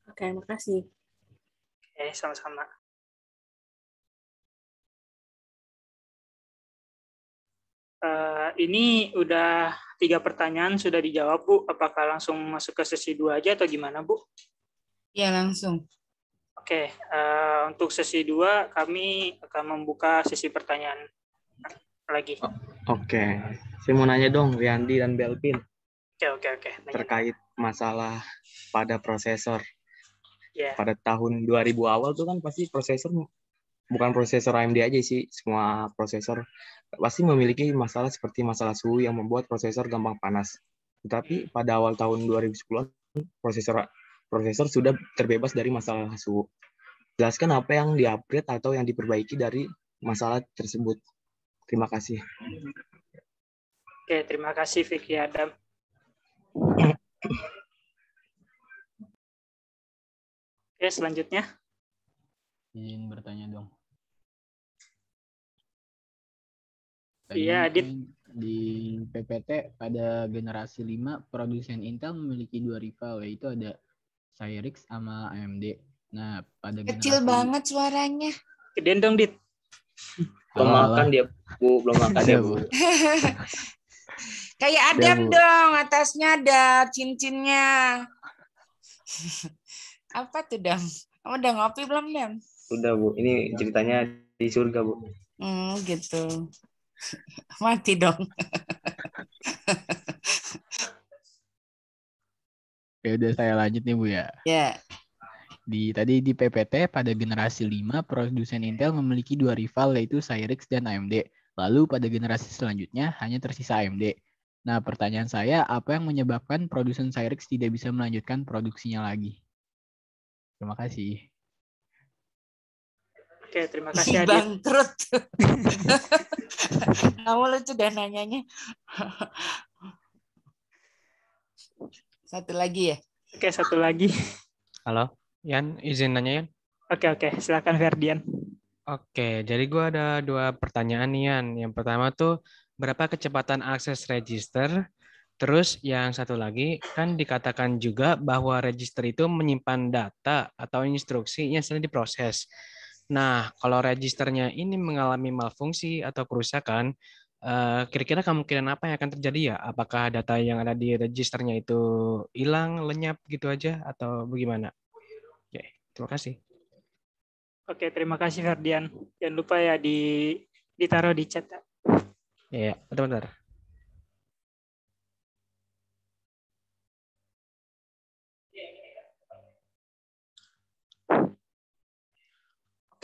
Speaker 6: Oke, makasih.
Speaker 2: Oke, sama-sama. Ini udah 3 pertanyaan sudah dijawab, Bu. Apakah langsung masuk ke sesi 2 aja atau gimana, Bu?
Speaker 3: Ya, langsung.
Speaker 2: Oke, untuk sesi 2 kami akan membuka sesi pertanyaan lagi.
Speaker 8: Oke, saya mau nanya dong, Riyandi dan Belvin.
Speaker 2: Oke.
Speaker 8: Terkait masalah pada prosesor.
Speaker 2: Yeah.
Speaker 8: Pada tahun 2000 awal tuh kan pasti prosesor, bukan prosesor AMD aja sih, semua prosesor pasti memiliki masalah seperti masalah suhu yang membuat prosesor gampang panas. Tetapi pada awal tahun 2010 prosesor sudah terbebas dari masalah suhu. Jelaskan apa yang di-upgrade atau yang diperbaiki dari masalah tersebut. Terima kasih.
Speaker 2: Oke, terima kasih Fikri Adam. Oke, selanjutnya.
Speaker 9: Izin bertanya dong.
Speaker 2: Iya, Adit.
Speaker 9: Di PPT pada generasi 5, produsen Intel memiliki 2 rival, yaitu ada Cyrix sama AMD. Nah, pada
Speaker 3: kecil banget suaranya.
Speaker 2: Gedein dong, Dit.
Speaker 8: Belum makan dia, Bu. Belum makan dia, Bu.
Speaker 3: Kayak Adam dong, atasnya ada cincinnya. Apa tuh, Dam? Kamu udah ngopi belum, Dam?
Speaker 8: Udah, Bu. Ini ceritanya di surga, Bu.
Speaker 3: Gitu. Mati dong.
Speaker 9: Ya udah, saya lanjut nih, Bu ya.
Speaker 3: Ya.
Speaker 9: Tadi di PPT pada generasi 5, produsen Intel memiliki 2 rival, yaitu Cyrix dan AMD. Lalu pada generasi selanjutnya hanya tersisa AMD. Nah, pertanyaan saya, apa yang menyebabkan produsen Cyrix tidak bisa melanjutkan produksinya lagi? Terima kasih.
Speaker 2: Oke, terima kasih, Adit.
Speaker 3: Bangkrut. Kamu lucu deh nanyanya. Satu lagi ya?
Speaker 2: Oke, satu lagi.
Speaker 10: Halo, Yan, izin nanya, Yan.
Speaker 2: Oke, silakan Ferdian.
Speaker 10: Oke, jadi gue ada 2 pertanyaan nih, Yan. Yang pertama tuh, berapa kecepatan akses register? Terus yang satu lagi, kan dikatakan juga bahwa register itu menyimpan data atau instruksi yang sedang diproses. Nah, kalau registernya ini mengalami malfungsi atau kerusakan, kira-kira kemungkinan apa yang akan terjadi ya? Apakah data yang ada di registernya itu hilang, lenyap gitu aja, atau bagaimana? Oke, terima kasih.
Speaker 2: Oke, terima kasih Ferdian. Jangan lupa ya ditaruh di chat.
Speaker 10: Ya, bentar.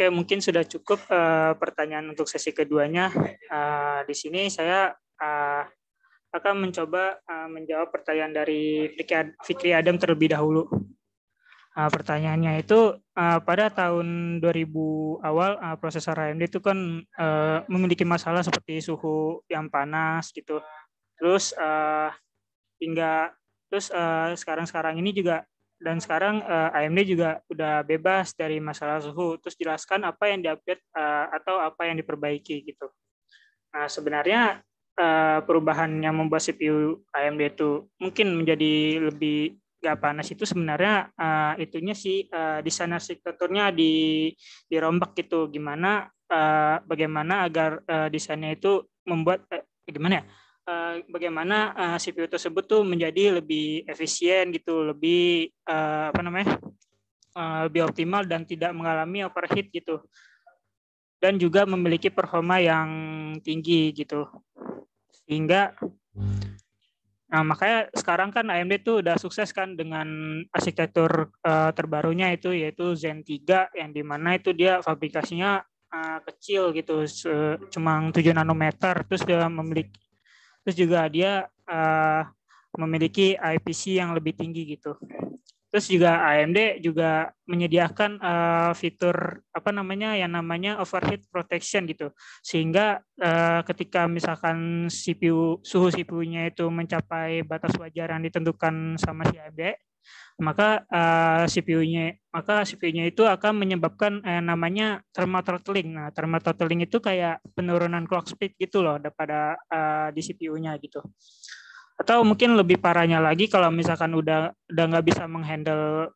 Speaker 2: Oke, mungkin sudah cukup pertanyaan untuk sesi keduanya. Di sini saya akan mencoba menjawab pertanyaan dari Fikri Adam terlebih dahulu. Pertanyaannya itu pada tahun 2000 awal prosesor AMD itu kan memiliki masalah seperti suhu yang panas gitu. Terus sekarang ini juga, dan sekarang AMD juga udah bebas dari masalah suhu. Terus jelaskan apa yang diupdate atau apa yang diperbaiki gitu. Nah, sebenarnya perubahan yang membuat CPU AMD itu mungkin menjadi lebih nggak panas itu sebenarnya itunya sih desain arsitekturnya dirombak gitu. Bagaimana agar desainnya itu membuat bagaimana CPU tersebut tuh menjadi lebih efisien gitu, lebih lebih optimal dan tidak mengalami overheat gitu, dan juga memiliki performa yang tinggi gitu. Sehingga makanya sekarang kan AMD tuh udah sukses kan dengan arsitektur terbarunya itu, yaitu Zen 3, yang dimana itu dia fabrikasinya kecil gitu, cuma 7 nanometer, terus juga dia memiliki IPC yang lebih tinggi gitu. Terus juga AMD juga menyediakan fitur yang namanya overheat protection gitu, sehingga ketika misalkan suhu CPU-nya itu mencapai batas wajar yang ditentukan sama si AMD, maka CPU-nya itu akan menyebabkan namanya thermal throttling. Nah, thermal throttling itu kayak penurunan clock speed gitu loh pada di CPU-nya gitu. Atau mungkin lebih parahnya lagi, kalau misalkan udah nggak bisa menghandle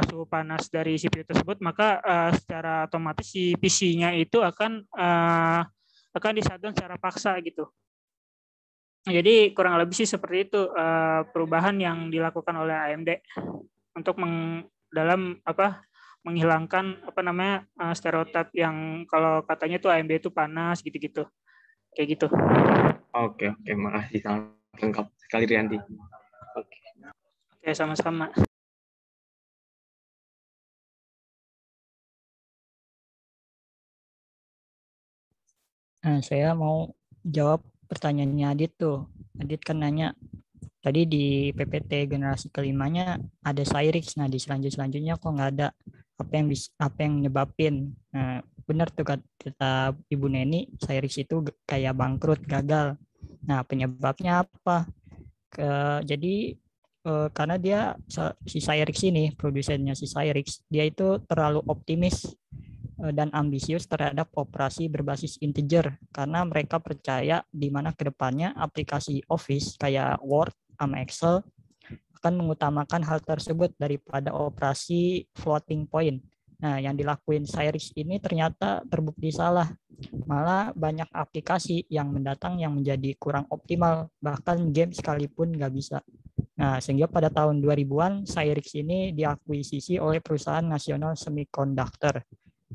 Speaker 2: suhu panas dari CPU tersebut, maka secara otomatis si PC-nya itu akan di-shutdown secara paksa gitu. Jadi kurang lebih sih seperti itu perubahan yang dilakukan oleh AMD untuk menghilangkan stereotip yang kalau katanya tuh AMD itu panas gitu-gitu. Kayak gitu.
Speaker 8: Oke, makasih sangat lengkap sekali Rianti.
Speaker 2: Oke, sama-sama.
Speaker 1: Nah, saya mau jawab pertanyaannya Adit tuh. Adit kan nanya, tadi di PPT generasi kelimanya ada Cyrix. Nah, di selanjutnya kok nggak ada. Apa yang nyebabin? Nah, benar tuh kata Ibu Neni, Cyrix itu kayak bangkrut, gagal. Nah, penyebabnya apa? Jadi karena dia si Cyrix ini, produsennya si Cyrix, dia itu terlalu optimis dan ambisius terhadap operasi berbasis integer, karena mereka percaya di mana kedepannya aplikasi Office kayak Word sama Excel akan mengutamakan hal tersebut daripada operasi floating point. Nah, yang dilakuin Cyrix ini ternyata terbukti salah. Malah banyak aplikasi yang mendatang yang menjadi kurang optimal, bahkan game sekalipun nggak bisa. Nah, sehingga pada tahun 2000-an Cyrix ini diakuisisi oleh perusahaan nasional semiconductor.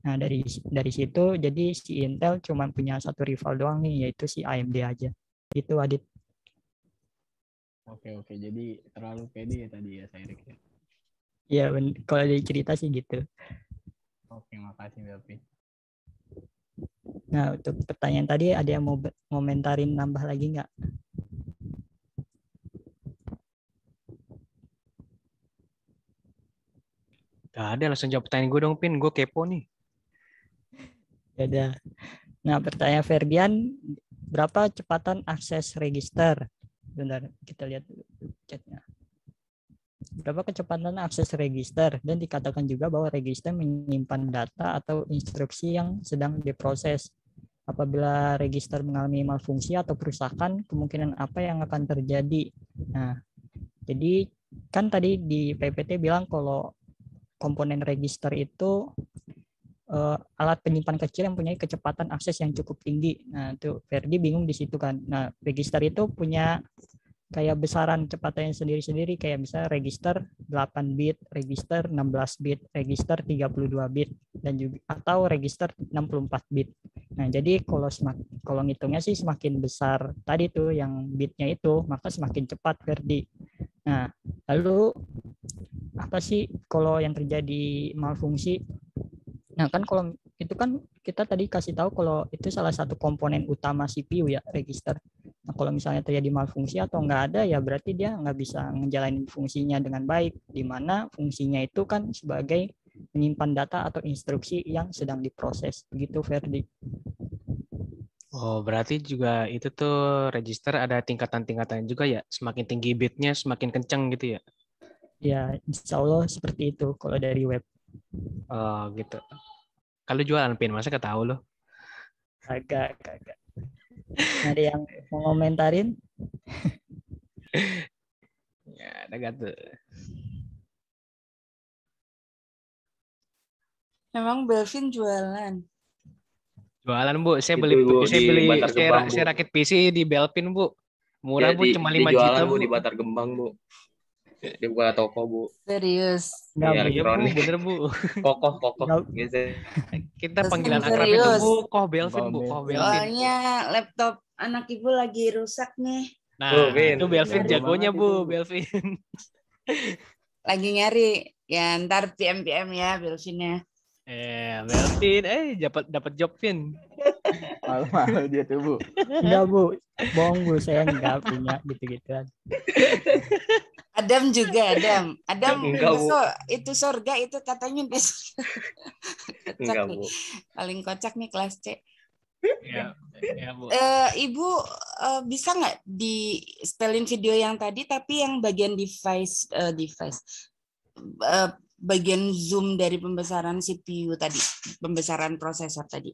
Speaker 1: Nah, dari situ jadi si Intel cuma punya satu rival doang nih, yaitu si AMD aja. Itu Adit.
Speaker 9: Oke, jadi terlalu pede ya tadi ya Cyrix ya.
Speaker 1: Iya, kalau dari cerita sih gitu.
Speaker 9: Oke, makasih Belvin.
Speaker 1: Nah, untuk pertanyaan tadi ada yang mau komentarin nambah lagi nggak?
Speaker 10: Gak ada, langsung jawab pertanyaan gue dong, Pin. Gue kepo nih.
Speaker 1: Ya udah. Nah, pertanyaan Ferdian, berapa kecepatan akses register? Bentar, kita lihat chatnya. Berapa kecepatan akses register? Dan dikatakan juga bahwa register menyimpan data atau instruksi yang sedang diproses. Apabila register mengalami malfungsi atau kerusakan, kemungkinan apa yang akan terjadi? Nah, jadi kan tadi di PPT bilang kalau komponen register itu alat penyimpan kecil yang punya kecepatan akses yang cukup tinggi. Nah, tuh Ferdi bingung di situ kan. Nah, register itu punya kayak besaran kecepatannya sendiri-sendiri, kayak misalnya register 8 bit, register 16 bit, register 32 bit, dan juga atau register 64 bit. Nah, jadi kalau ngitungnya sih semakin besar tadi tuh yang bitnya itu, maka semakin cepat Ferdi. Nah, lalu apa sih kalau yang terjadi malfungsi? Nah, kan kalau itu kan kita tadi kasih tahu kalau itu salah satu komponen utama CPU ya, register. Nah, kalau misalnya terjadi malfungsi atau nggak ada, ya berarti dia nggak bisa ngejalanin fungsinya dengan baik, di mana fungsinya itu kan sebagai menyimpan data atau instruksi yang sedang diproses. Begitu, Ferdi.
Speaker 10: Oh, berarti juga itu tuh register ada tingkatan-tingkatan juga ya. Semakin tinggi bitnya semakin kenceng gitu ya.
Speaker 1: Ya, insya Allah seperti itu kalau dari web.
Speaker 10: Oh, gitu. Kalau jualan pin, masa ketahu loh.
Speaker 1: Kagak. Ada yang mau komentarin?
Speaker 10: Ya, ada gak tuh.
Speaker 3: Memang Belvin jualan.
Speaker 10: Jualan, Bu. Saya
Speaker 8: Itu,
Speaker 10: beli
Speaker 8: Bu, di Bantar Gebang, Bu.
Speaker 10: saya rakit PC di Belvin, Bu. Murah, Bu, cuma 5
Speaker 8: jualan,
Speaker 10: juta,
Speaker 8: Bu,
Speaker 10: Bu.
Speaker 8: di Bantar Gebang, Bu. Dia buka toko, Bu.
Speaker 3: Serius.
Speaker 1: Nggak,
Speaker 8: Iya,
Speaker 1: Bu.
Speaker 10: Iya, Bu,
Speaker 8: elektronik.
Speaker 10: bener, Bu.
Speaker 8: Kokoh.
Speaker 1: Nggak.
Speaker 8: Gitu.
Speaker 10: Kita
Speaker 3: Terus
Speaker 10: panggilan
Speaker 3: yang
Speaker 10: akrab itu,
Speaker 3: serius.
Speaker 10: Bu. Koh Belvin, Bu. Koh Belvin.
Speaker 3: Soalnya laptop anak ibu lagi rusak nih.
Speaker 10: Nah,
Speaker 8: Vin.
Speaker 10: itu Belvin
Speaker 3: Jago
Speaker 10: jagonya,
Speaker 9: banget
Speaker 10: Bu.
Speaker 9: itu.
Speaker 10: Belvin.
Speaker 3: Lagi nyari. Ya ntar PM ya Belvinnya.
Speaker 10: Belvin. Dapat job, Vin.
Speaker 9: Mahal-mahal dia tuh, Bu.
Speaker 1: Enggak, Bu. Bohong, Bu. Saya nggak punya gitu-gituan.
Speaker 3: Adam juga, Adam.
Speaker 8: Enggak, Bu.
Speaker 3: Itu surga itu katanya bisa. Kocak
Speaker 8: Enggak,
Speaker 3: nih.
Speaker 8: Bu.
Speaker 3: Paling kocak nih kelas C.
Speaker 10: Ya, Bu.
Speaker 3: Ibu bisa nggak di setelin video yang tadi tapi yang bagian device bagian zoom dari pembesaran CPU tadi, pembesaran prosesor tadi.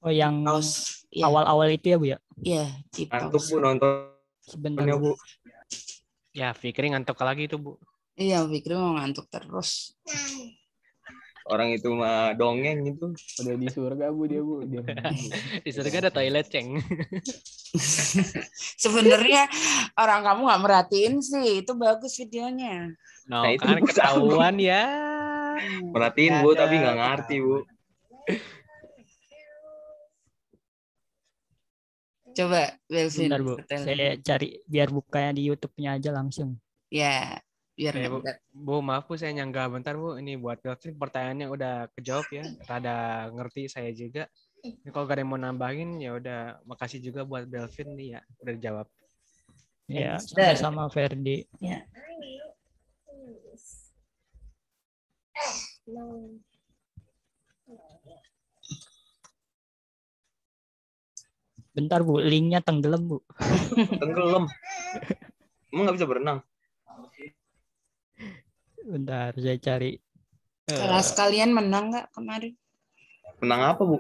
Speaker 1: Oh, yang
Speaker 3: Pause. Ya.
Speaker 1: awal-awal itu ya, Bu ya?
Speaker 3: Iya, di
Speaker 8: Ngantuk,
Speaker 3: pause.
Speaker 8: Bu, nonton.
Speaker 1: Sebentar,
Speaker 8: Ya,
Speaker 1: Bu.
Speaker 8: Bu.
Speaker 10: Ya, Fikri ngantuk lagi itu, Bu.
Speaker 3: Iya, Fikri mau ngantuk terus.
Speaker 8: Orang itu mah dongeng gitu.
Speaker 9: Udah di surga, Bu, dia, Bu. Dia,
Speaker 10: Di surga ada toilet, Ceng.
Speaker 3: Sebenarnya orang kamu nggak merhatiin sih, itu bagus videonya.
Speaker 10: No,
Speaker 8: Nah, itu
Speaker 10: kan
Speaker 8: Bu,
Speaker 10: ketahuan ya.
Speaker 8: Perhatiin, Bu, tapi nggak ngerti, Bu.
Speaker 3: Coba Belvin.
Speaker 1: Bentar, Bu. Saya cari biar bukanya di YouTube-nya aja langsung.
Speaker 3: Ya, biar
Speaker 10: Bu. Bu, maaf Bu, saya nyanggah bentar Bu. Ini buat Belvin pertanyaannya udah kejawab ya. Rada ngerti saya juga. Ini kalau gak ada yang mau nambahin ya udah makasih juga buat Belvin nih ya udah dijawab.
Speaker 1: Ya, sama-sama Ferdi.
Speaker 3: Ya.
Speaker 1: Bentar, Bu, linknya tenggelam, Bu.
Speaker 8: Tenggelam. Emang nggak bisa berenang?
Speaker 1: Bentar, saya cari.
Speaker 3: Kelas kalian menang nggak kemarin?
Speaker 8: Menang apa, Bu?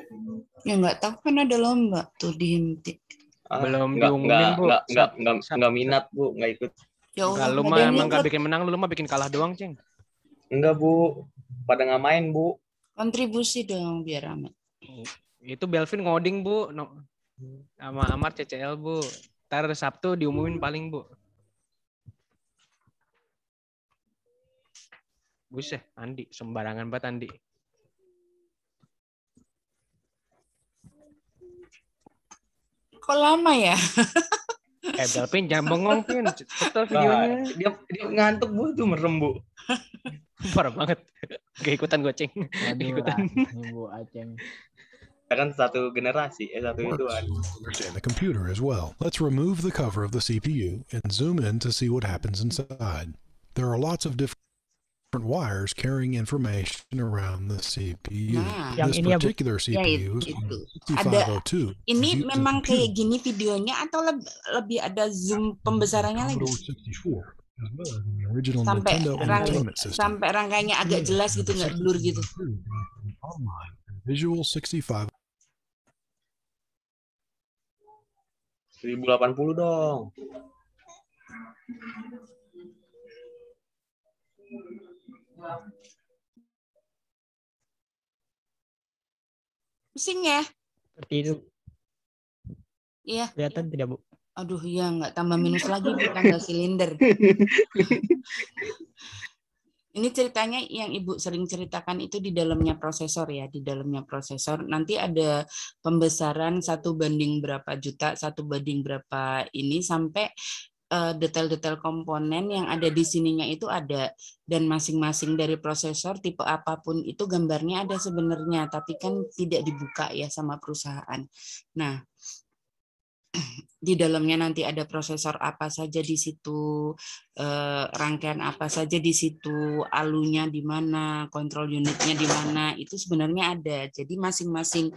Speaker 3: Ya nggak tahu, kan ada lomba tuh di Himtik.
Speaker 10: Belum diumumin, Bu.
Speaker 8: Nggak minat, Bu, nggak ikut.
Speaker 3: Ya
Speaker 10: Enggak,
Speaker 3: Allah,
Speaker 10: lu
Speaker 3: nggak
Speaker 10: mah
Speaker 3: ada yang
Speaker 10: emang gak
Speaker 3: ikut.
Speaker 10: bikin menang, lu mah bikin kalah doang, Ceng.
Speaker 8: Enggak, Bu. Pada nggak main, Bu.
Speaker 3: Kontribusi dong biar rame.
Speaker 10: Itu Belvin ngoding, Bu. Sama Amar CCL, Bu. Ntar Sabtu diumumin paling, Bu. Buset, Andi. Sembarangan banget, Andi.
Speaker 3: Kok lama ya?
Speaker 10: Belvin, jangan bengong, Vin. Cepetan videonya.
Speaker 8: Dia ngantuk, Bu. Itu merem, Bu.
Speaker 10: Parah banget. Gak ikutan gue, Ceng.
Speaker 9: Aduh,
Speaker 10: Ikutan.
Speaker 9: Bu Aceng.
Speaker 8: Kita kan satu generasi, satu itu kan.
Speaker 4: Understand the computer as well. Let's remove the cover of the CPU and zoom in to see what happens inside. There are lots of different wires carrying information around the CPU.
Speaker 3: Nah,
Speaker 1: Yang
Speaker 4: This
Speaker 1: ini ya, Bu.
Speaker 4: particular CPU is
Speaker 3: itu.
Speaker 4: 6502.
Speaker 3: Ini
Speaker 4: is used
Speaker 3: memang
Speaker 4: in
Speaker 3: kayak
Speaker 4: computing.
Speaker 3: gini videonya atau lebih ada zoom pembesarannya lagi?
Speaker 4: Commodore 64, as well as the original
Speaker 3: Sampai
Speaker 4: Nintendo Entertainment System.
Speaker 3: sampai rangkainya agak jelas gitu, nggak blur gitu.
Speaker 4: Online, Visual 65.
Speaker 8: 1080 dong.
Speaker 3: Pusing ya?
Speaker 1: Seperti itu.
Speaker 3: Iya.
Speaker 1: Kelihatan tidak, Bu?
Speaker 3: Aduh ya, nggak tambah minus lagi, Bu, tambah silinder. Ini ceritanya yang Ibu sering ceritakan itu di dalamnya prosesor ya, di dalamnya prosesor. Nanti ada pembesaran 1 banding berapa juta, 1 banding berapa ini, sampai detail-detail komponen yang ada di sininya itu ada. Dan masing-masing dari prosesor, tipe apapun itu gambarnya ada sebenarnya, tapi kan tidak dibuka ya sama perusahaan. Nah, di dalamnya nanti ada prosesor apa saja di situ, rangkaian apa saja di situ, alunya di mana, kontrol unitnya di mana, itu sebenarnya ada. Jadi masing-masing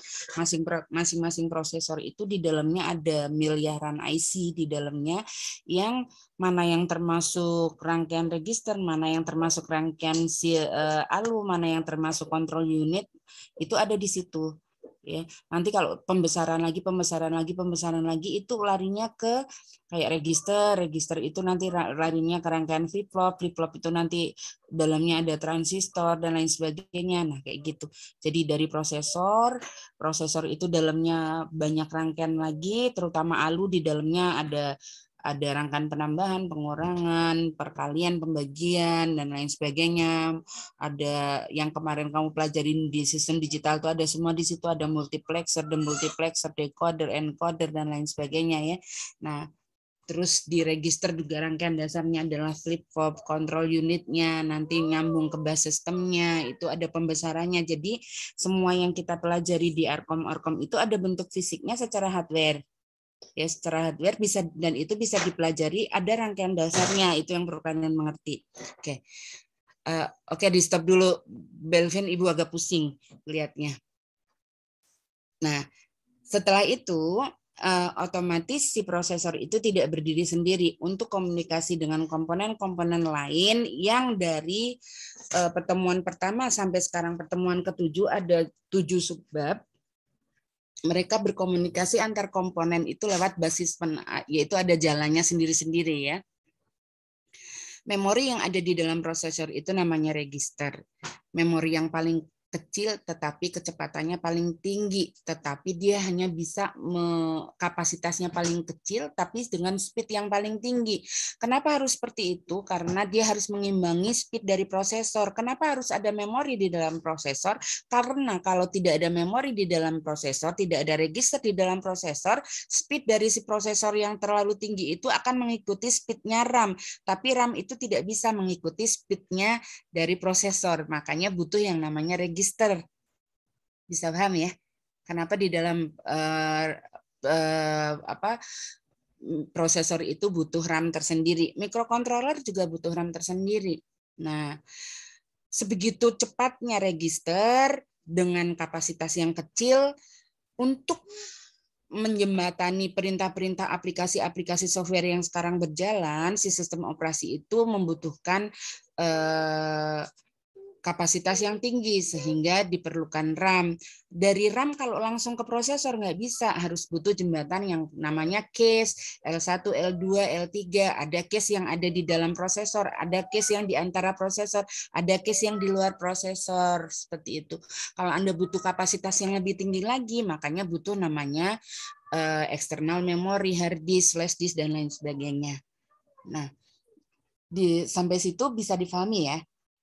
Speaker 3: prosesor itu di dalamnya ada miliaran IC di dalamnya, yang mana yang termasuk rangkaian register, mana yang termasuk rangkaian alu, mana yang termasuk kontrol unit, itu ada di situ. Ya, nanti kalau pembesaran lagi itu larinya ke kayak register itu nanti larinya ke rangkaian flip-flop itu nanti dalamnya ada transistor dan lain sebagainya. Nah, kayak gitu. Jadi dari prosesor itu dalamnya banyak rangkaian lagi, terutama alu di dalamnya ada rangkaian penambahan, pengurangan, perkalian, pembagian, dan lain sebagainya. Ada yang kemarin kamu pelajarin di sistem digital itu ada semua di situ, ada multiplexer, demultiplexer, decoder, encoder, dan lain sebagainya ya. Nah, terus di register juga rangkaian dasarnya adalah flip-flop, kontrol unitnya, nanti nyambung ke bus sistemnya, itu ada pembesarannya. Jadi semua yang kita pelajari di Arkom itu ada bentuk fisiknya secara hardware. Ya, secara hardware bisa, dan itu bisa dipelajari, ada rangkaian dasarnya, itu yang perlu kalian mengerti. Oke. Oke, di stop dulu, Belvin, Ibu agak pusing lihatnya. Nah, setelah itu otomatis si prosesor itu tidak berdiri sendiri untuk komunikasi dengan komponen-komponen lain yang dari pertemuan pertama sampai sekarang pertemuan ke-7 ada 7 subbab. Mereka berkomunikasi antar komponen itu lewat basis, yaitu ada jalannya sendiri-sendiri ya. Memori yang ada di dalam prosesor itu namanya register. Memori yang paling kecil tetapi kecepatannya paling tinggi, tetapi dia hanya bisa kapasitasnya paling kecil tapi dengan speed yang paling tinggi. Kenapa harus seperti itu? Karena dia harus mengimbangi speed dari prosesor. Kenapa harus ada memori di dalam prosesor? Karena kalau tidak ada memori di dalam prosesor, tidak ada register di dalam prosesor, speed dari si prosesor yang terlalu tinggi itu akan mengikuti speednya RAM, tapi RAM itu tidak bisa mengikuti speednya dari prosesor. Makanya butuh yang namanya register. Bisa paham ya? Kenapa di dalam prosesor itu butuh RAM tersendiri. Mikrokontroler juga butuh RAM tersendiri. Nah, sebegitu cepatnya register dengan kapasitas yang kecil untuk menjembatani perintah-perintah aplikasi-aplikasi software yang sekarang berjalan, si sistem operasi itu membutuhkan kapasitas yang tinggi sehingga diperlukan RAM. Dari RAM kalau langsung ke prosesor nggak bisa, harus butuh jembatan yang namanya case, L1, L2, L3, ada case yang ada di dalam prosesor, ada case yang di antara prosesor, ada case yang di luar prosesor, seperti itu. Kalau Anda butuh kapasitas yang lebih tinggi lagi, makanya butuh namanya external memory, hard disk, flash disk, dan lain sebagainya. Nah, sampai situ bisa difahami ya.